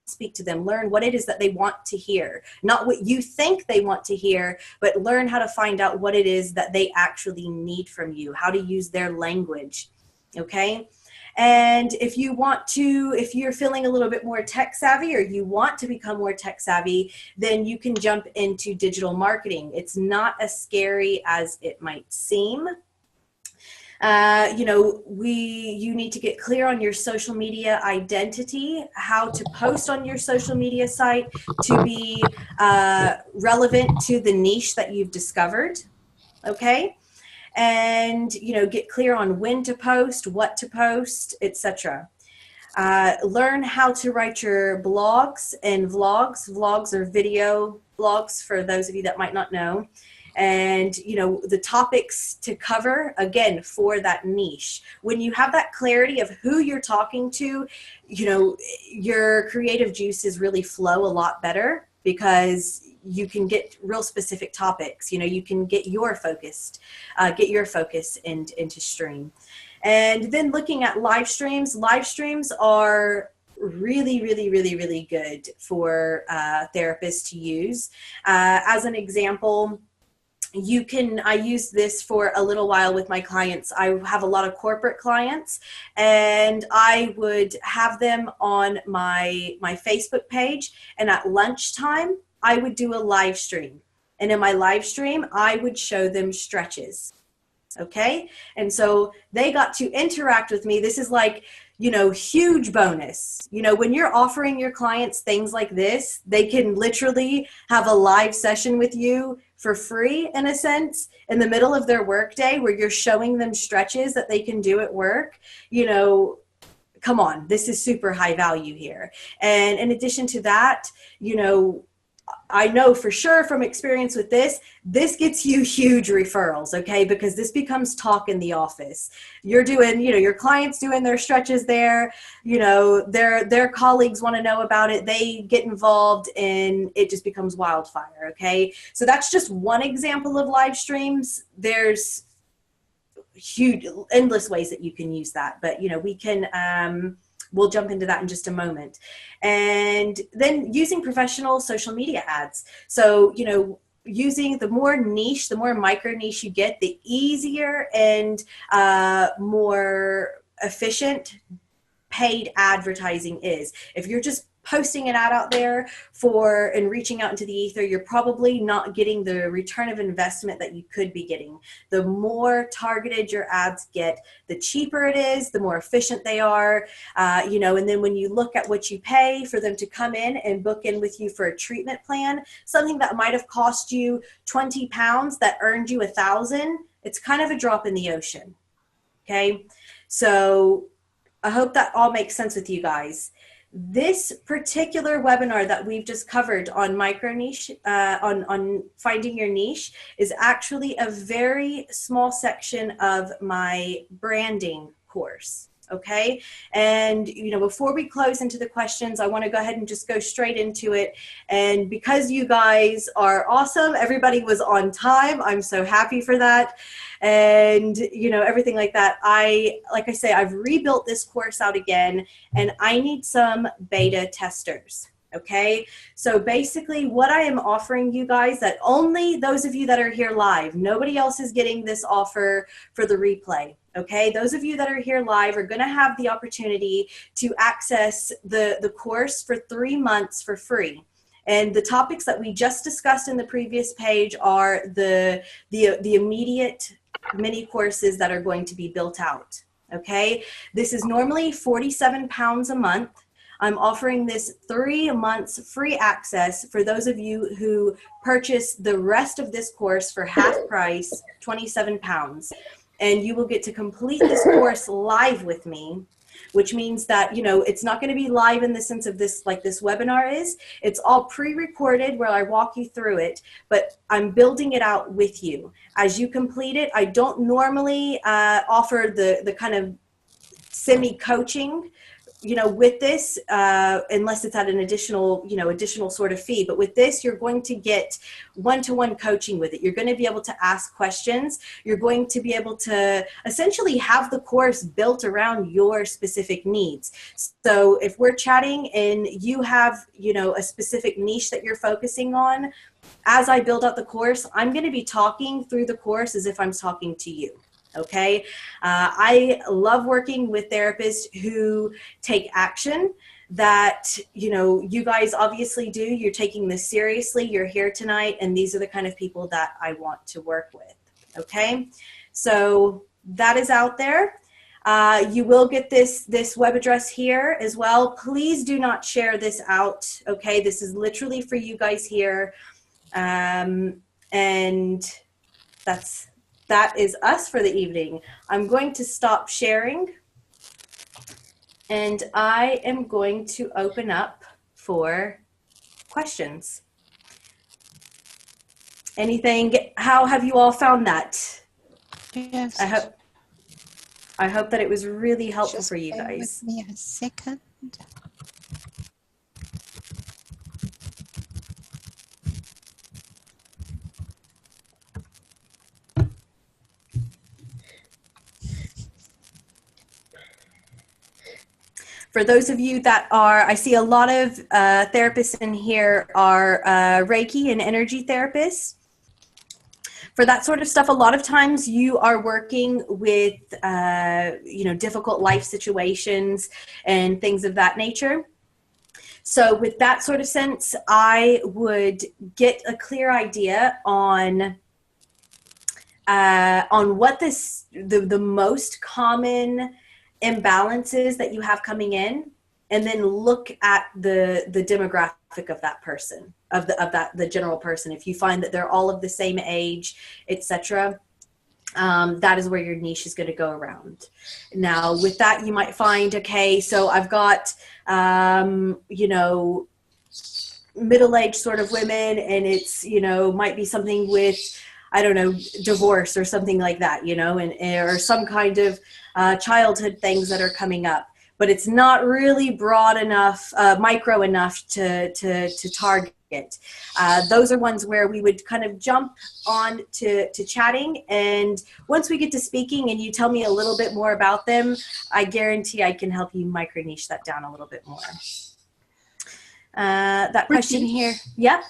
speak to them, learn what it is that they want to hear, not what you think they want to hear, but learn how to find out what it is that they actually need from you, how to use their language. Okay. And if you're feeling a little bit more tech savvy, or you want to become more tech savvy, then you can jump into digital marketing. It's not as scary as it might seem. You know, you need to get clear on your social media identity, how to post on your social media site to be relevant to the niche that you've discovered. Okay. And, you know, get clear on when to post, what to post, etc. Learn how to write your blogs and vlogs. Vlogs are video blogs for those of you that might not know. And, you know, the topics to cover, again, for that niche. When you have that clarity of who you're talking to, you know, your creative juices really flow a lot better, because you can get real specific topics. You know, you can get your focus into stream. And then looking at live streams. Live streams are really good for therapists to use. As an example, I use this for a little while with my clients. I have a lot of corporate clients, and I would have them on my Facebook page, and at lunchtime, I would do a live stream. And in my live stream, I would show them stretches. Okay. And so they got to interact with me. This is like, you know, huge bonus. You know, when you're offering your clients things like this, they can literally have a live session with you for free, in a sense, in the middle of their workday, where you're showing them stretches that they can do at work. You know, come on, this is super high value here. And in addition to that, you know, I know for sure from experience with this gets you huge referrals, okay? Because this becomes talk in the office. You're doing, you know, your clients doing their stretches there, you know, their colleagues want to know about it. They get involved, and it just becomes wildfire, okay? So that's just one example of live streams. There's huge, endless ways that you can use that, but, you know, we can, we'll jump into that in just a moment. And then using professional social media ads. So, you know, using the more niche, the more micro niche you get, the easier and more efficient paid advertising is. If you're just posting an ad out there and reaching out into the ether, you're probably not getting the return of investment that you could be getting. The more targeted your ads get, the cheaper it is, the more efficient they are, you know, and then when you look at what you pay for them to come in and book in with you for a treatment plan, something that might have cost you 20 pounds that earned you 1,000, it's kind of a drop in the ocean. Okay. So I hope that all makes sense with you guys. This particular webinar that we've just covered on micro niche, on finding your niche, is actually a very small section of my branding course. Okay. And, you know, before we close into the questions, I want to go ahead and just go straight into it. And because you guys are awesome, everybody was on time. I'm so happy for that. And, you know, everything like that. Like I say, I've rebuilt this course out again, and I need some beta testers. Okay. So basically what I am offering you guys, that only those of you that are here live, nobody else is getting this offer for the replay. Okay, those of you that are here live are going to have the opportunity to access the course for 3 months for free. And the topics that we just discussed in the previous page are the immediate mini courses that are going to be built out. Okay, this is normally 47 pounds a month. I'm offering this 3 months free access for those of you who purchase the rest of this course for half price, 27 pounds. And you will get to complete this course live with me, which means that, you know, it's not going to be live in the sense of this, like this webinar is. It's all pre-recorded where I walk you through it, but I'm building it out with you. As you complete it, I don't normally offer the kind of semi-coaching, you know, with this, unless it's at an additional sort of fee. But with this, you're going to get one-to-one coaching with it. You're going to be able to ask questions. You're going to be able to essentially have the course built around your specific needs. So if we're chatting and you have, you know, a specific niche that you're focusing on, as I build out the course, I'm going to be talking through the course as if I'm talking to you. Okay. I love working with therapists who take action that, you know, you guys obviously do. You're taking this seriously. You're here tonight. And these are the kind of people that I want to work with. Okay. So that is out there. You will get this web address here as well. Please do not share this out. Okay. This is literally for you guys here. And that is us for the evening. I'm going to stop sharing, and I am going to open up for questions. Anything? How have you all found that? Yes. I hope that it was really helpful Just for you bear guys. with me a second. For those of you that are, I see a lot of therapists in here are Reiki and energy therapists. For that sort of stuff, a lot of times you are working with, you know, difficult life situations and things of that nature. So with that sort of sense, I would get a clear idea on what the most common imbalances that you have coming in, and then look at the demographic of that person, of the general person. If you find that they're all of the same age, etc., that is where your niche is going to go around. Now with that, you might find, okay, so I've got you know, middle-aged sort of women, and it's, you know, might be something with, I don't know, divorce or something like that, you know, or some kind of childhood things that are coming up, but it's not really broad enough, micro enough to target. Those are ones where we would kind of jump on to chatting, and once we get to speaking and you tell me a little bit more about them, I guarantee I can help you micro niche that down a little bit more. That question here. Yeah.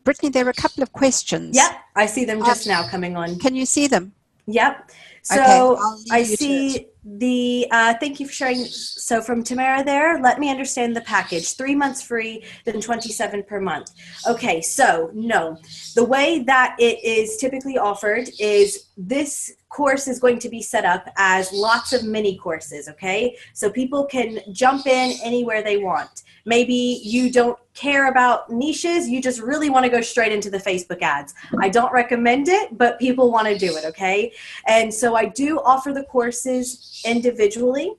Brittany, there are a couple of questions. Yep, I see them just now coming on. Can you see them? Yep. So okay, I see Thank you for sharing. So from Tamara there, let me understand the package. 3 months free, then 27 per month. Okay, so no. The way that it is typically offered is this course is going to be set up as lots of mini courses, okay? So people can jump in anywhere they want. Maybe you don't care about niches, you just really want to go straight into the Facebook ads. I don't recommend it, but people want to do it, okay? And so I do offer the courses individually.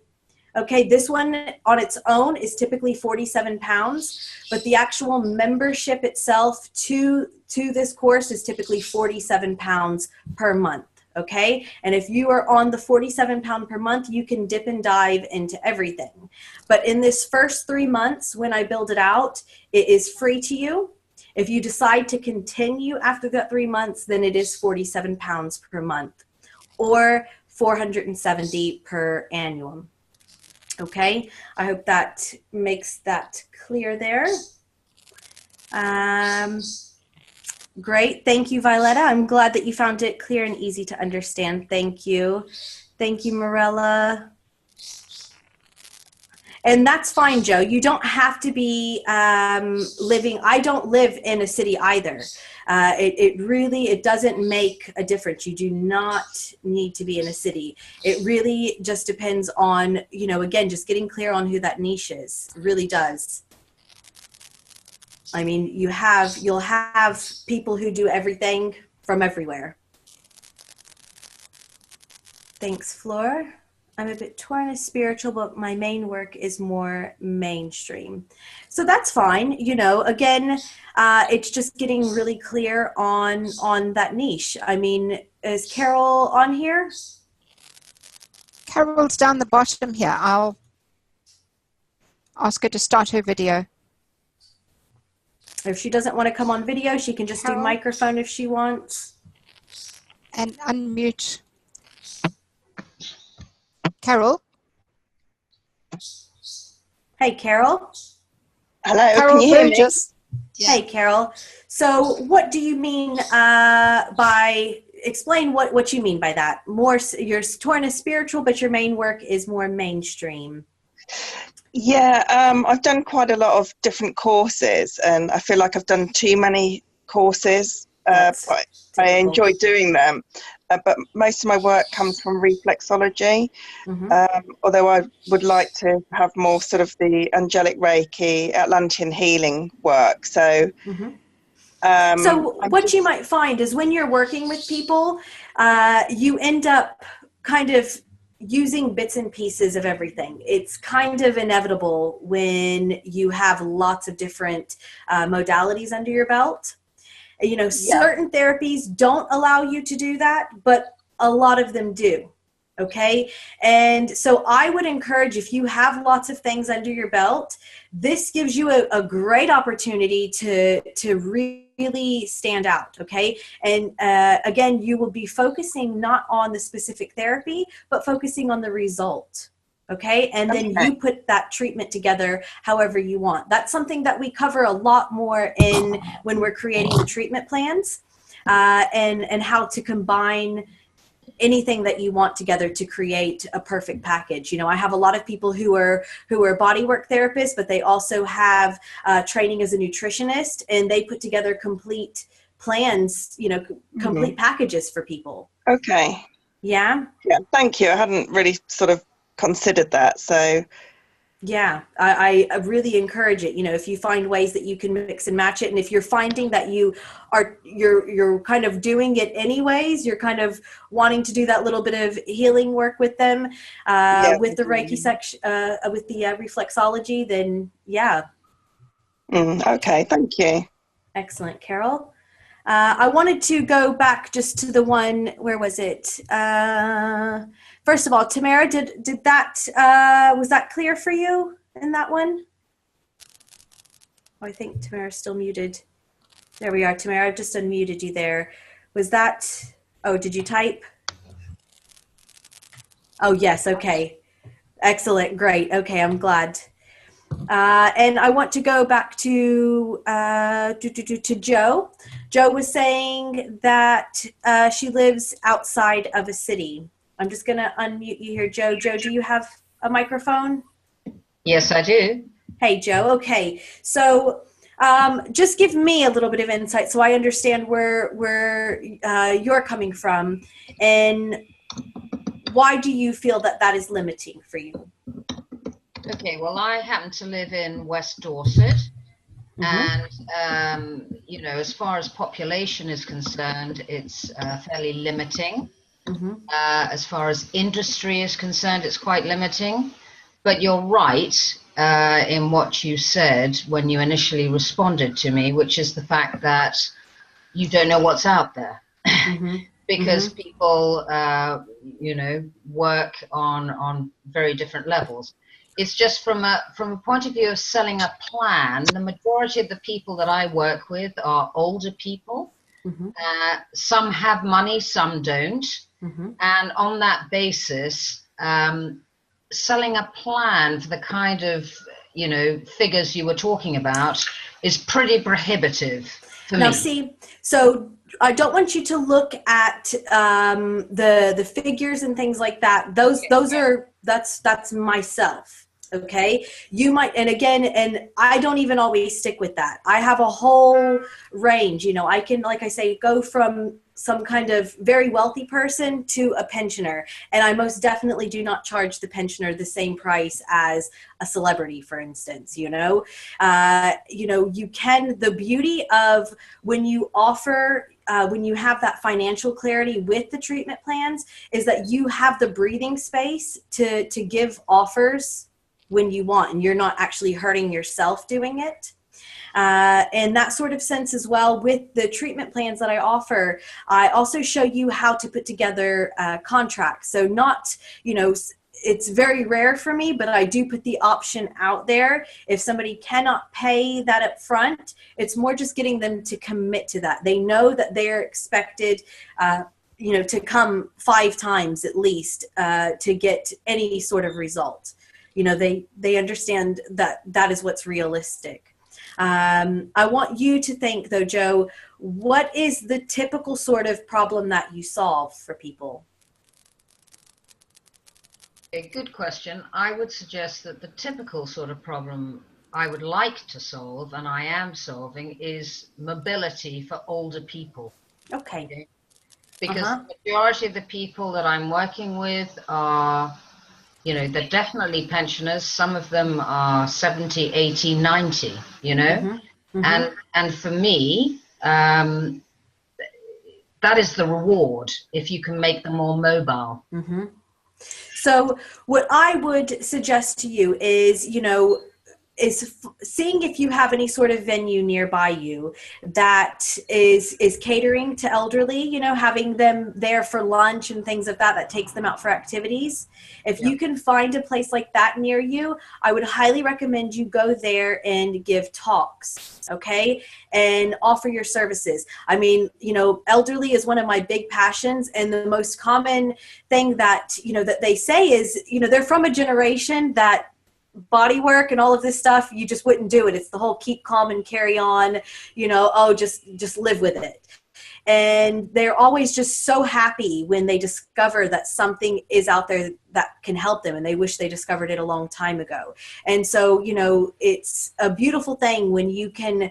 Okay, this one on its own is typically 47 pounds, but the actual membership itself to this course is typically 47 pounds per month. Okay, and if you are on the 47 pound per month, you can dip and dive into everything. But in this first 3 months, when I build it out, it is free to you. If you decide to continue after that 3 months, then it is 47 pounds per month or 470 per annum. Okay, I hope that makes that clear there. Great. Thank you, Violetta. I'm glad that you found it clear and easy to understand. Thank you. Thank you, Morella. And that's fine, Joe. You don't have to be living. I don't live in a city either. It doesn't make a difference. You do not need to be in a city. It really just depends on, you know, again, just getting clear on who that niche is. It really does. I mean, you'll have people who do everything from everywhere. Thanks, Flor. I'm a bit torn as spiritual, but my main work is more mainstream. So that's fine. You know, again, it's just getting really clear on that niche. I mean, is Carol on here? Carol's down the bottom here. I'll ask her to start her video. If she doesn't want to come on video, she can just do microphone if she wants. And unmute. Carol? Hey, Carol. Hello, Carol can you hear me? Burgess. Yeah. Hey, Carol. So what do you mean by, explain what you mean by that? More, you're torn as spiritual, but your main work is more mainstream. Yeah, I've done quite a lot of different courses, and I feel like I've done too many courses. But I enjoy doing them. But most of my work comes from reflexology, although I would like to have more sort of the angelic Reiki, Atlantean healing work. So, so what you might find is when you're working with people, you end up kind of using bits and pieces of everything. It's kind of inevitable when you have lots of different modalities under your belt. You know, certain therapies don't allow you to do that, but a lot of them do. Okay. And so I would encourage, if you have lots of things under your belt, this gives you a great opportunity to really stand out. Okay. And again, you will be focusing not on the specific therapy, but focusing on the result. Okay. And then you put that treatment together however you want. That's something that we cover a lot more in when we're creating the treatment plans, and how to combine anything that you want together to create a perfect package. You know, I have a lot of people who are bodywork therapists, but they also have training as a nutritionist, and they put together complete plans, you know, complete packages for people. Okay. Yeah. Yeah. Thank you. I hadn't really sort of considered that. So yeah, I really encourage it. You know, if you find ways that you can mix and match it, and if you're finding that you're kind of doing it anyways, you're kind of wanting to do that little bit of healing work with them, with the Reiki section, with the reflexology, then yeah. Okay, thank you. Excellent, Carol. I wanted to go back just to the one, where was it? First of all, Tamara, did that, was that clear for you in that one? Oh, I think Tamara's still muted. There we are, Tamara, I've just unmuted you there. Was that, oh, did you type? Oh, yes, okay. Excellent, great, okay, I'm glad. And I want to go back to Joe. Joe was saying that she lives outside of a city. I'm just going to unmute you here, Joe. Joe, do you have a microphone? Yes, I do. Hey, Joe. Okay. So just give me a little bit of insight so I understand where you're coming from, and why do you feel that that is limiting for you? Okay, well, I happen to live in West Dorset, and you know, as far as population is concerned, it's fairly limiting. As far as industry is concerned, it's quite limiting. But you're right in what you said when you initially responded to me, which is the fact that you don't know what's out there. Because people, you know, work on very different levels. It's just from a point of view of selling a plan, the majority of the people that I work with are older people. Some have money, some don't. And on that basis, selling a plan for the kind of, you know, figures you were talking about is pretty prohibitive for me. Now, see, so I don't want you to look at the figures and things like that. That's myself. Okay, you might, and again, and I don't even always stick with that. I have a whole range. You know, I can, like I say, go from some kind of very wealthy person to a pensioner, and I most definitely do not charge the pensioner the same price as a celebrity, for instance. You know, you can. The beauty of when you offer. When you have that financial clarity with the treatment plans is that you have the breathing space to give offers when you want, and you're not actually hurting yourself doing it. In that sort of sense as well, with the treatment plans that I offer, I also show you how to put together contracts. So not, you know, it's very rare for me, but I do put the option out there. If somebody cannot pay that up front, it's more just getting them to commit to that. They know that they're expected, you know, to come 5 times at least to get any sort of result. You know, they understand that that is what's realistic. I want you to think, though, Joe, what is the typical sort of problem that you solve for people? A good question. I would suggest that the typical sort of problem I would like to solve, and I am solving, is mobility for older people. Okay. Because the majority of the people that I'm working with are, you know, they're definitely pensioners. Some of them are 70, 80, 90, you know. And for me, that is the reward if you can make them more mobile. So what I would suggest to you is, you know, is seeing if you have any sort of venue nearby you that is catering to elderly, you know, having them there for lunch and things of that takes them out for activities. If you can find a place like that near you, I would highly recommend you go there and give talks, okay, and offer your services. I mean, you know, elderly is one of my big passions, and the most common thing that, you know, that they say is, you know, they're from a generation that body work and all of this stuff, you just wouldn't do it. It's the whole keep calm and carry on, you know, oh, just live with it. And they're always just so happy when they discover that something is out there that can help them, and they wish they discovered it a long time ago. And so, you know, it's a beautiful thing when you can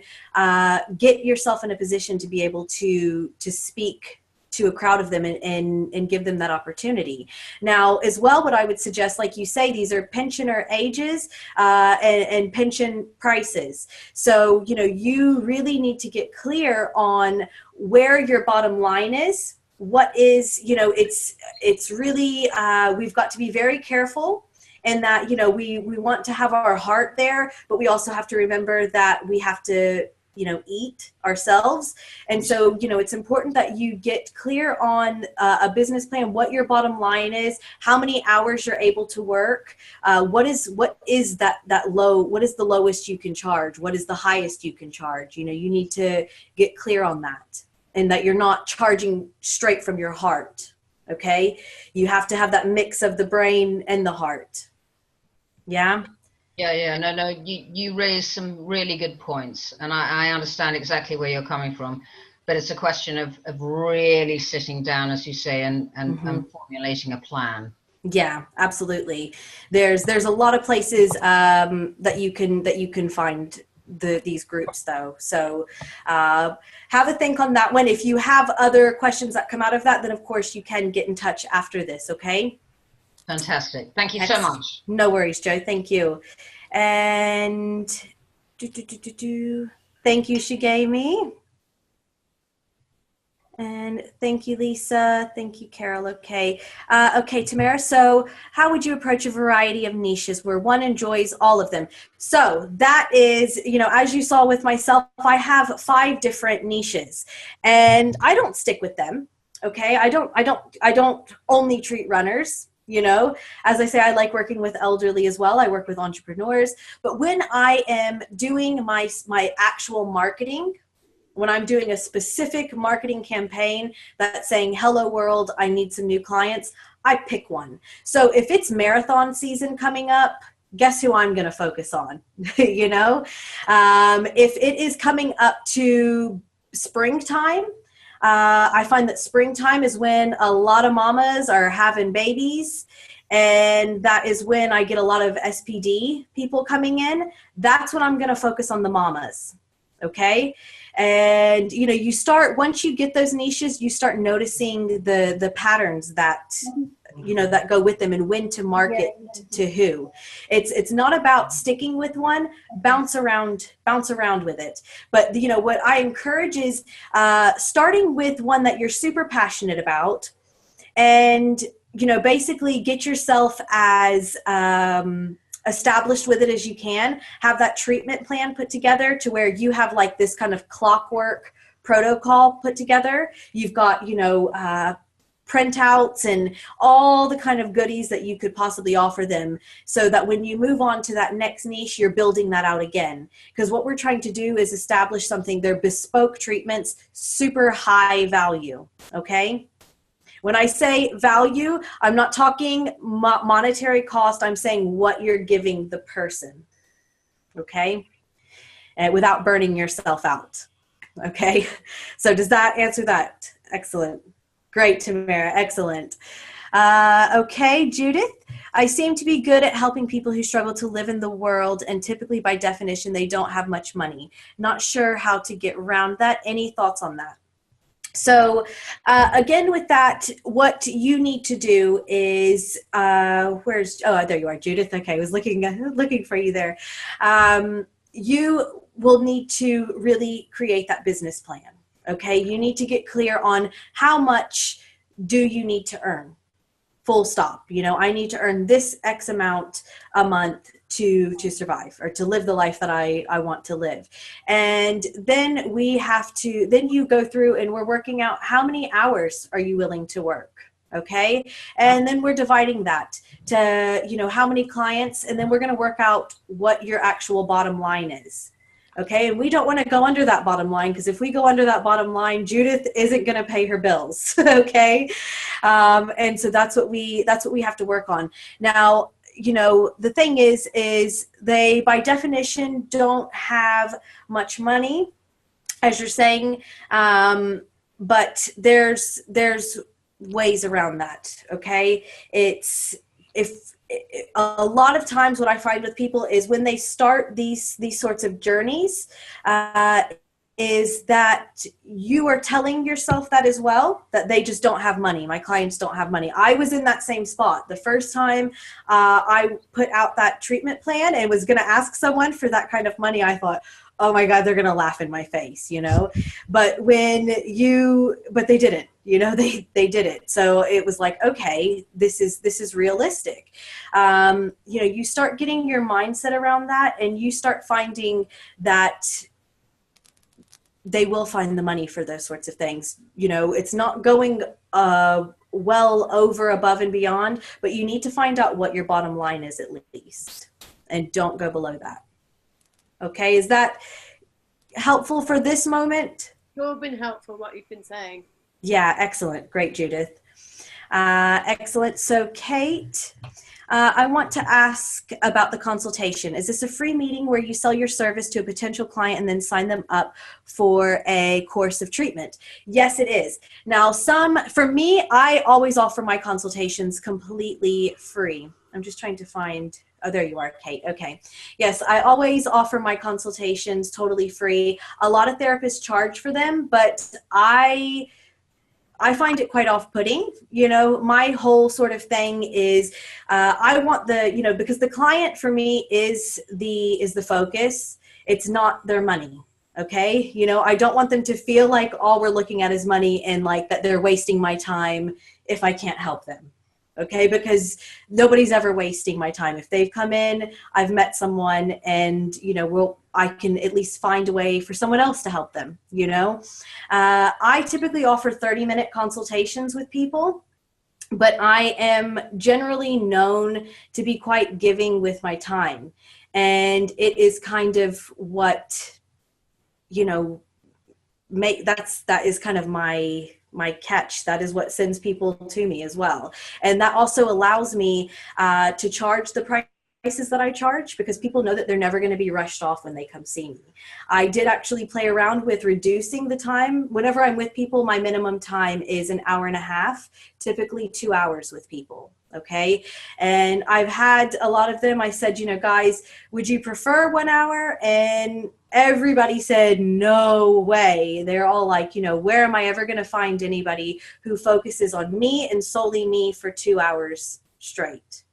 get yourself in a position to be able to speak to a crowd of them and give them that opportunity. Now, as well, what I would suggest, like you say, these are pensioner ages and pension prices. So, you know, you really need to get clear on where your bottom line is. What is, you know, it's really, we've got to be very careful. And that, you know, we want to have our heart there, but we also have to remember that we have to, you know, eat ourselves. And so, you know, it's important that you get clear on a business plan, what your bottom line is, how many hours you're able to work, what is that low, what is the lowest you can charge, what is the highest you can charge. You know, you need to get clear on that, and that you're not charging straight from your heart. Okay, you have to have that mix of the brain and the heart. Yeah. No, you raised some really good points, and I understand exactly where you're coming from. but it's a question of really sitting down, as you say, and formulating a plan. Yeah, absolutely. There's a lot of places that you can find these groups though. So have a think on that one. If you have other questions that come out of that, then of course you can get in touch after this. Okay. Fantastic. Thank you so much. No worries, Joe. Thank you. And thank you, Shigemi. And thank you, Lisa. Thank you, Carol. Okay. Okay, Tamara. So how would you approach a variety of niches where one enjoys all of them? So that is, you know, as you saw with myself, I have 5 different niches and I don't stick with them. Okay. I don't only treat runners. You know, as I say, I like working with elderly as well. I work with entrepreneurs, but when I am doing my actual marketing, when I'm doing a specific marketing campaign that's saying, hello world, I need some new clients, I pick one. So if it's marathon season coming up, guess who I'm going to focus on? You know, if it is coming up to springtime, I find that springtime is when a lot of mamas are having babies. And that is when I get a lot of SPD people coming in. That's when I'm going to focus on the mamas. Okay. And, you know, you start, once you get those niches, you start noticing the patterns that, you know, that go with them and when to market to who. It's not about sticking with one, bounce around with it. But, you know, what I encourage is starting with one that you're super passionate about and, you know, basically get yourself as established with it as you can, have that treatment plan put together to where you have like this kind of clockwork protocol put together. You've got, you know, printouts and all the kind of goodies that you could possibly offer them so that when you move on to that next niche, you're building that out again. Because what we're trying to do is establish something, they're bespoke treatments, super high value, okay? When I say value, I'm not talking monetary cost. I'm saying what you're giving the person, okay? And without burning yourself out, okay? So does that answer that? Excellent. Great, Tamara. Excellent. Okay, Judith. I seem to be good at helping people who struggle to live in the world, and typically by definition, they don't have much money. Not sure how to get around that. Any thoughts on that? So again, with that, what you need to do is, oh, there you are, Judith. Okay, I was looking for you there. You will need to really create that business plan. Okay, you need to get clear on how much do you need to earn. Full stop. You know, I need to earn this X amount a month to survive or to live the life that I want to live. And then then you go through and we're working out how many hours are you willing to work. Okay. And then we're dividing that to, you know, how many clients, and then we're going to work out what your actual bottom line is. Okay. And we don't want to go under that bottom line, because if we go under that bottom line, Judith isn't going to pay her bills. Okay. And so that's what we have to work on. Now, you know, the thing is they by definition don't have much money, as you're saying. But there's ways around that. Okay. A lot of times what I find with people is when they start these sorts of journeys, is that you are telling yourself that as well, that they just don't have money. My clients don't have money. I was in that same spot. The first time I put out that treatment plan and was going to ask someone for that kind of money, I thought, oh my God, they're going to laugh in my face, you know? But they didn't, you know, they did it. So it was like, okay, this is realistic. You know, you start getting your mindset around that, and you start finding that they will find the money for those sorts of things. You know, it's not going well over, above and beyond, but you need to find out what your bottom line is at least, and don't go below that. Okay, is that helpful for this moment? It's been helpful what you've been saying. Yeah, excellent. Great, Judith. Excellent. So Kate, I want to ask about the consultation. Is this a free meeting where you sell your service to a potential client and then sign them up for a course of treatment? Yes, it is. Now, for me, I always offer my consultations completely free. I'm just trying to find, oh, there you are, Kate. Okay. Yes, I always offer my consultations totally free. A lot of therapists charge for them, but I find it quite off-putting. You know, my whole sort of thing is I want because the client for me is the focus. It's not their money. Okay. You know, I don't want them to feel like all we're looking at is money and like that they're wasting my time if I can't help them. Okay, because nobody's ever wasting my time. If they've come in, I've met someone, and I can at least find a way for someone else to help them. I typically offer 30-minute consultations with people, but I am generally known to be quite giving with my time, and it is kind of what that is kind of my catch. That is what sends people to me as well. And that also allows me to charge the prices that I charge, because people know that they're never going to be rushed off when they come see me. I did actually play around with reducing the time. Whenever I'm with people, my minimum time is an hour and a half, typically 2 hours with people. Okay. And I've had a lot of them. I said, guys, would you prefer 1 hour? And everybody said, no way. They're all like, where am I ever going to find anybody who focuses on me and solely me for 2 hours straight?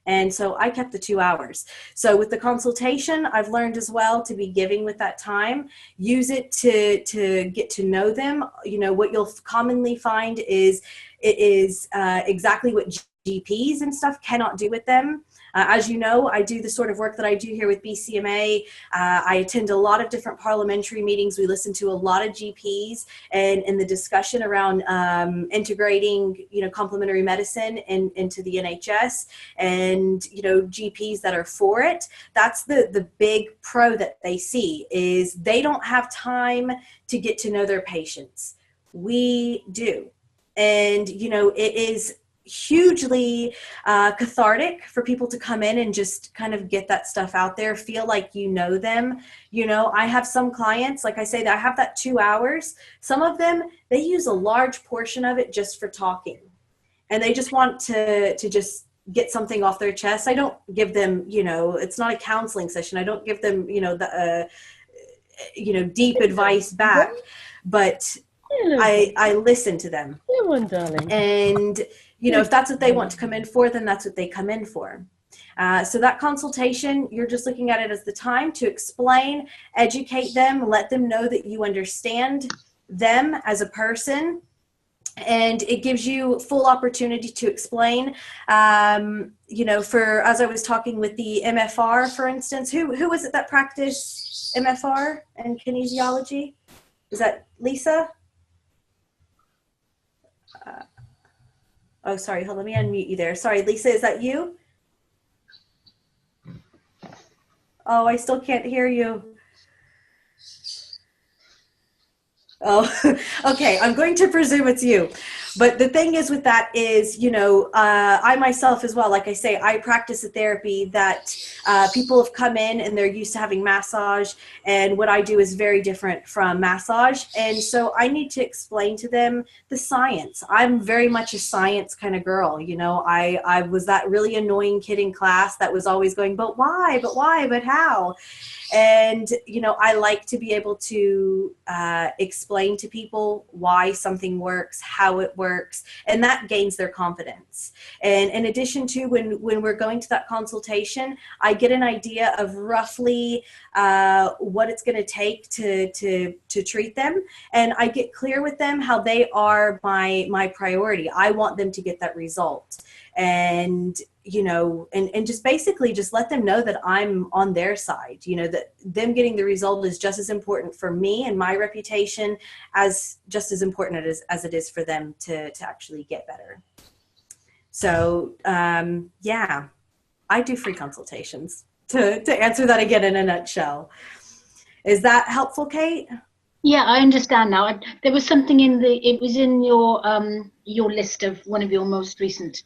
And so I kept the 2 hours. So with the consultation, I've learned as well to be giving with that time. Use it to get to know them. What you'll commonly find is it is exactly what GPs and stuff cannot do with them. As you know, I do the sort of work that I do here with BCMA. I attend a lot of different parliamentary meetings. We listen to a lot of GPs, and in the discussion around integrating, complementary medicine into the NHS, and, GPs that are for it. That's the big pro that they see, is they don't have time to get to know their patients. We do. And, it is hugely cathartic for people to come in and just kind of get that stuff out there, feel like them. I have some clients, like I say, that I have that 2 hours. Some of them, they use a large portion of it just for talking, and they just want to just get something off their chest. I don't give them, it's not a counseling session. I don't give them, deep advice back, but I listen to them. Hello, darling. And if that's what they want to come in for, then that's what they come in for. So that consultation, you're just looking at it as the time to explain, educate them, let them know that you understand them as a person. And it gives you full opportunity to explain, as I was talking with the MFR, for instance, who was it that practiced MFR and kinesiology? Is that Lisa? Oh, sorry. Hold on, let me unmute you there. Sorry, Lisa, is that you? Oh, I still can't hear you. Oh, okay. I'm going to presume it's you. But the thing is with that is, I myself as well, like I say, I practice a therapy that people have come in and they're used to having massage. And what I do is very different from massage. And so I need to explain to them the science. I'm very much a science kind of girl. I was that really annoying kid in class that was always going, but why, but how? And, I like to be able to explain to people why something works, how it works, and that gains their confidence. And in addition to when we're going to that consultation, I get an idea of roughly what it's going to take to treat them. And I get clear with them how they are my priority. I want them to get that result. And, and just basically just let them know that I'm on their side, that them getting the result is just as important for me and my reputation as just as important as it is for them to actually get better. So, yeah, I do free consultations to answer that again in a nutshell. Is that helpful, Kate? Yeah, I understand now. There was something it was in your list of one of your most recent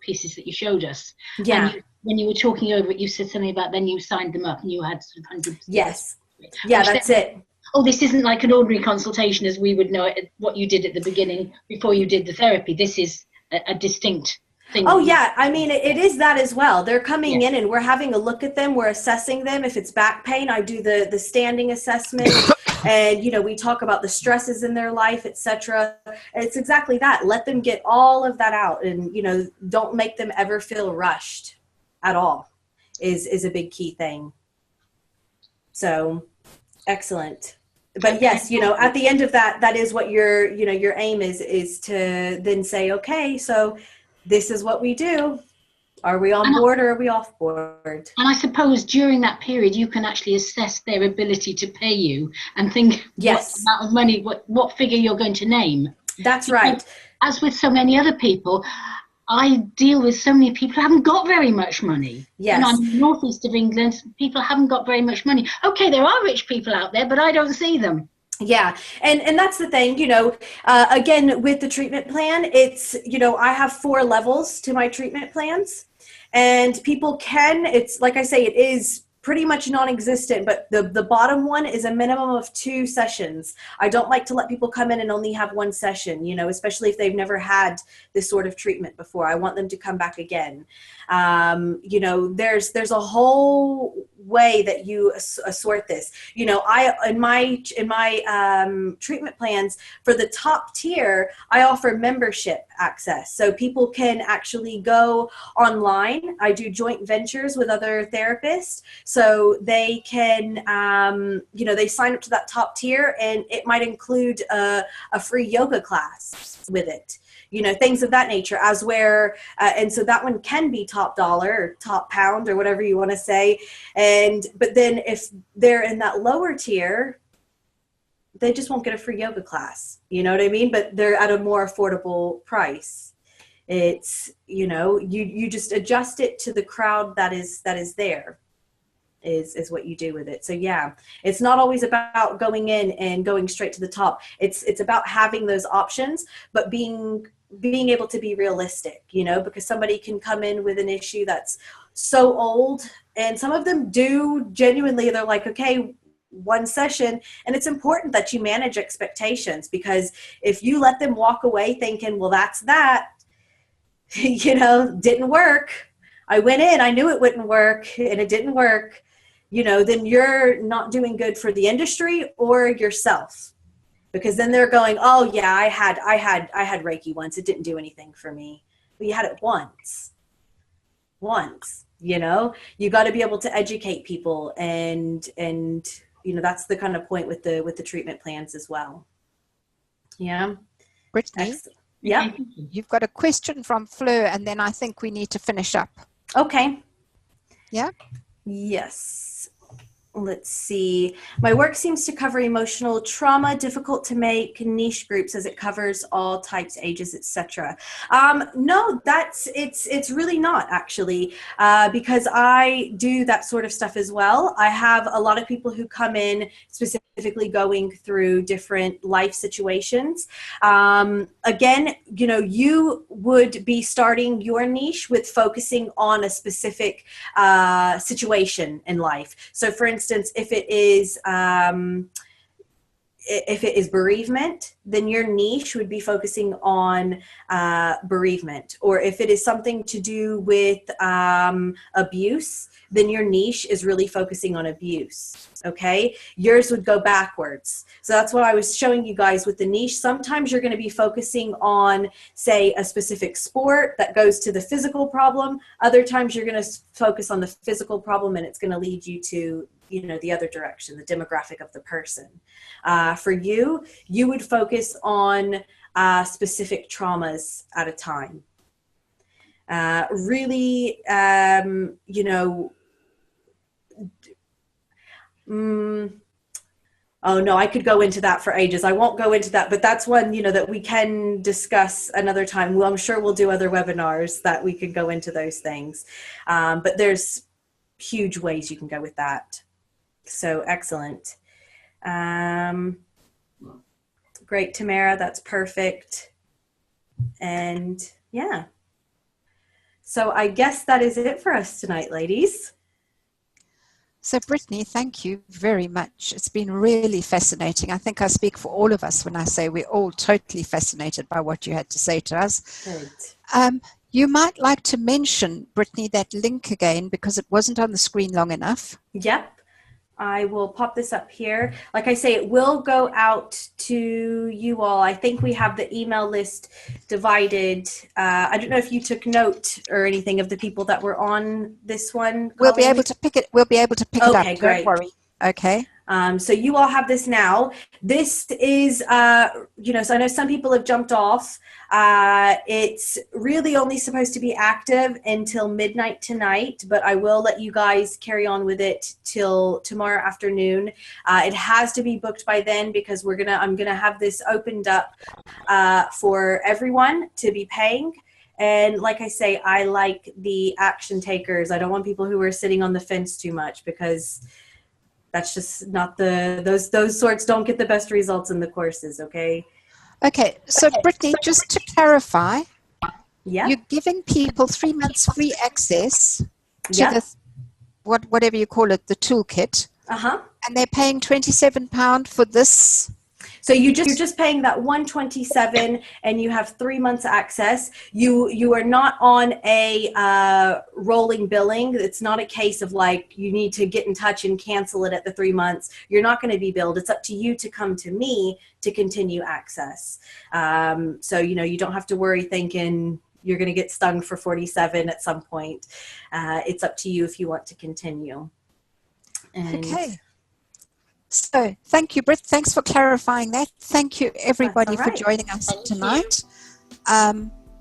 pieces that you showed us. Yeah. And when you were talking over it, you said something about then you signed them up and you had sort of 100%. Yes. Yeah, that's it. Oh, this isn't like an ordinary consultation as we would know it, what you did at the beginning before you did the therapy. This is a distinct thing. Oh, yeah. I mean, it is that as well. They're coming Yeah. in and we're having a look at them. We're assessing them. If it's back pain, I do the standing assessment. And, you know, we talk about the stresses in their life, etc. It's exactly that. Let them get all of that out and, you know, don't make them ever feel rushed at all is a big key thing. So excellent. But yes, you know, at the end of that, that is what your aim is to then say, okay, so this is what we do. Are we on board or are we off board? And I suppose during that period, you can actually assess their ability to pay you and think Yes. what amount of money, what figure you're going to name. That's right. As with so many other people, I deal with so many people who haven't got very much money. Yes. And I'm in the northeast of England, people haven't got very much money. Okay, there are rich people out there, but I don't see them. Yeah. And that's the thing, you know, again, with the treatment plan, it's, you know, I have 4 levels to my treatment plans. And people can, it's like I say, it is pretty much non-existent, but the bottom one is a minimum of 2 sessions. I don't like to let people come in and only have 1 session, you know, especially if they've never had this sort of treatment before. I want them to come back again. You know, there's a whole way that you assort this. You know, in my treatment plans for the top tier, I offer membership access. So people can actually go online. I do joint ventures with other therapists. So they can, you know, they sign up to that top tier and it might include a free yoga class with it. You know, things of that nature as where, and so that one can be top dollar or top pound or whatever you want to say. But then if they're in that lower tier, they just won't get a free yoga class. You know what I mean? But they're at a more affordable price. It's, you know, you just adjust it to the crowd that is there. Is what you do with it. So yeah, it's not always about going in and going straight to the top. It's about having those options, but being able to be realistic, you know, because somebody can come in with an issue that's so old, and some of them do genuinely, they're like, okay, 1 session. And it's important that you manage expectations, because if you let them walk away thinking, well, that's that, you know, didn't work. I went in, I knew it wouldn't work and it didn't work. You know, then you're not doing good for the industry or yourself, because then they're going, oh yeah, I had Reiki once. It didn't do anything for me. But you had it once, you know, you got to be able to educate people. And, you know, that's the kind of point with the treatment plans as well. Yeah. Brittany, yeah. You've got a question from Fleur, and then I think we need to finish up. Okay. Yeah. Yes. Let's see. My work seems to cover emotional trauma, difficult to make niche groups as it covers all types, ages, etc. No, it's really not actually, because I do that sort of stuff as well. I have a lot of people who come in specifically going through different life situations. Again, you know, you would be starting your niche with focusing on a specific situation in life. So for instance, if it is bereavement, then your niche would be focusing on bereavement. Or if it is something to do with abuse, then your niche is really focusing on abuse. Okay, yours would go backwards. So that's what I was showing you guys with the niche. Sometimes you're going to be focusing on, say, a specific sport that goes to the physical problem. Other times you're going to focus on the physical problem, and it's going to lead you to, you know, the other direction, the demographic of the person. For you, you would focus on specific traumas at a time. Really, you know, oh no, I could go into that for ages. I won't go into that, but that's one, you know, that we can discuss another time. Well, I'm sure we'll do other webinars that we could go into those things. But there's huge ways you can go with that. So excellent. Great, Tamara, that's perfect. And yeah, So I guess that is it for us tonight, ladies. So, Brittany, thank you very much. It's been really fascinating. I think I speak for all of us when I say we're all totally fascinated by what you had to say to us. Good. You might like to mention, Brittany, that link again, because it wasn't on the screen long enough. Yep. I will pop this up here. Like I say, it will go out to you all. I think we have the email list divided. I don't know if you took note or anything of the people that were on this one. We'll be able to pick it. We'll be able to pick it up. Great. Don't worry. Okay. So you all have this now. This is, so I know some people have jumped off. It's really only supposed to be active until midnight tonight, but I will let you guys carry on with it till tomorrow afternoon. It has to be booked by then because I'm gonna have this opened up for everyone to be paying. And like I say, I like the action takers. I don't want people who are sitting on the fence too much, because that's just not those sorts don't get the best results in the courses, okay? Okay, so Brittany, just to clarify, Yeah. you're giving people 3 months free access to Yeah. the, whatever you call it, the toolkit, Uh-huh. and they're paying £27 for this. So you're just paying that $127 and you have 3 months access. You are not on a rolling billing. It's not a case of like you need to get in touch and cancel it at the 3 months. You're not going to be billed. It's up to you to come to me to continue access. So you don't have to worry thinking you're going to get stung for 47 at some point. It's up to you if you want to continue. And Okay. So thank you, Britt. Thanks for clarifying that. Thank you, everybody, for joining us tonight.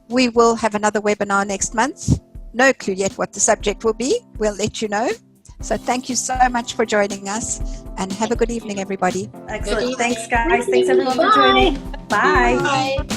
We will have another webinar next month. No clue yet what the subject will be. We'll let you know. So thank you so much for joining us, and have a good evening, everybody. Excellent. Thanks, guys. Thanks, everyone, for joining. Bye. Bye.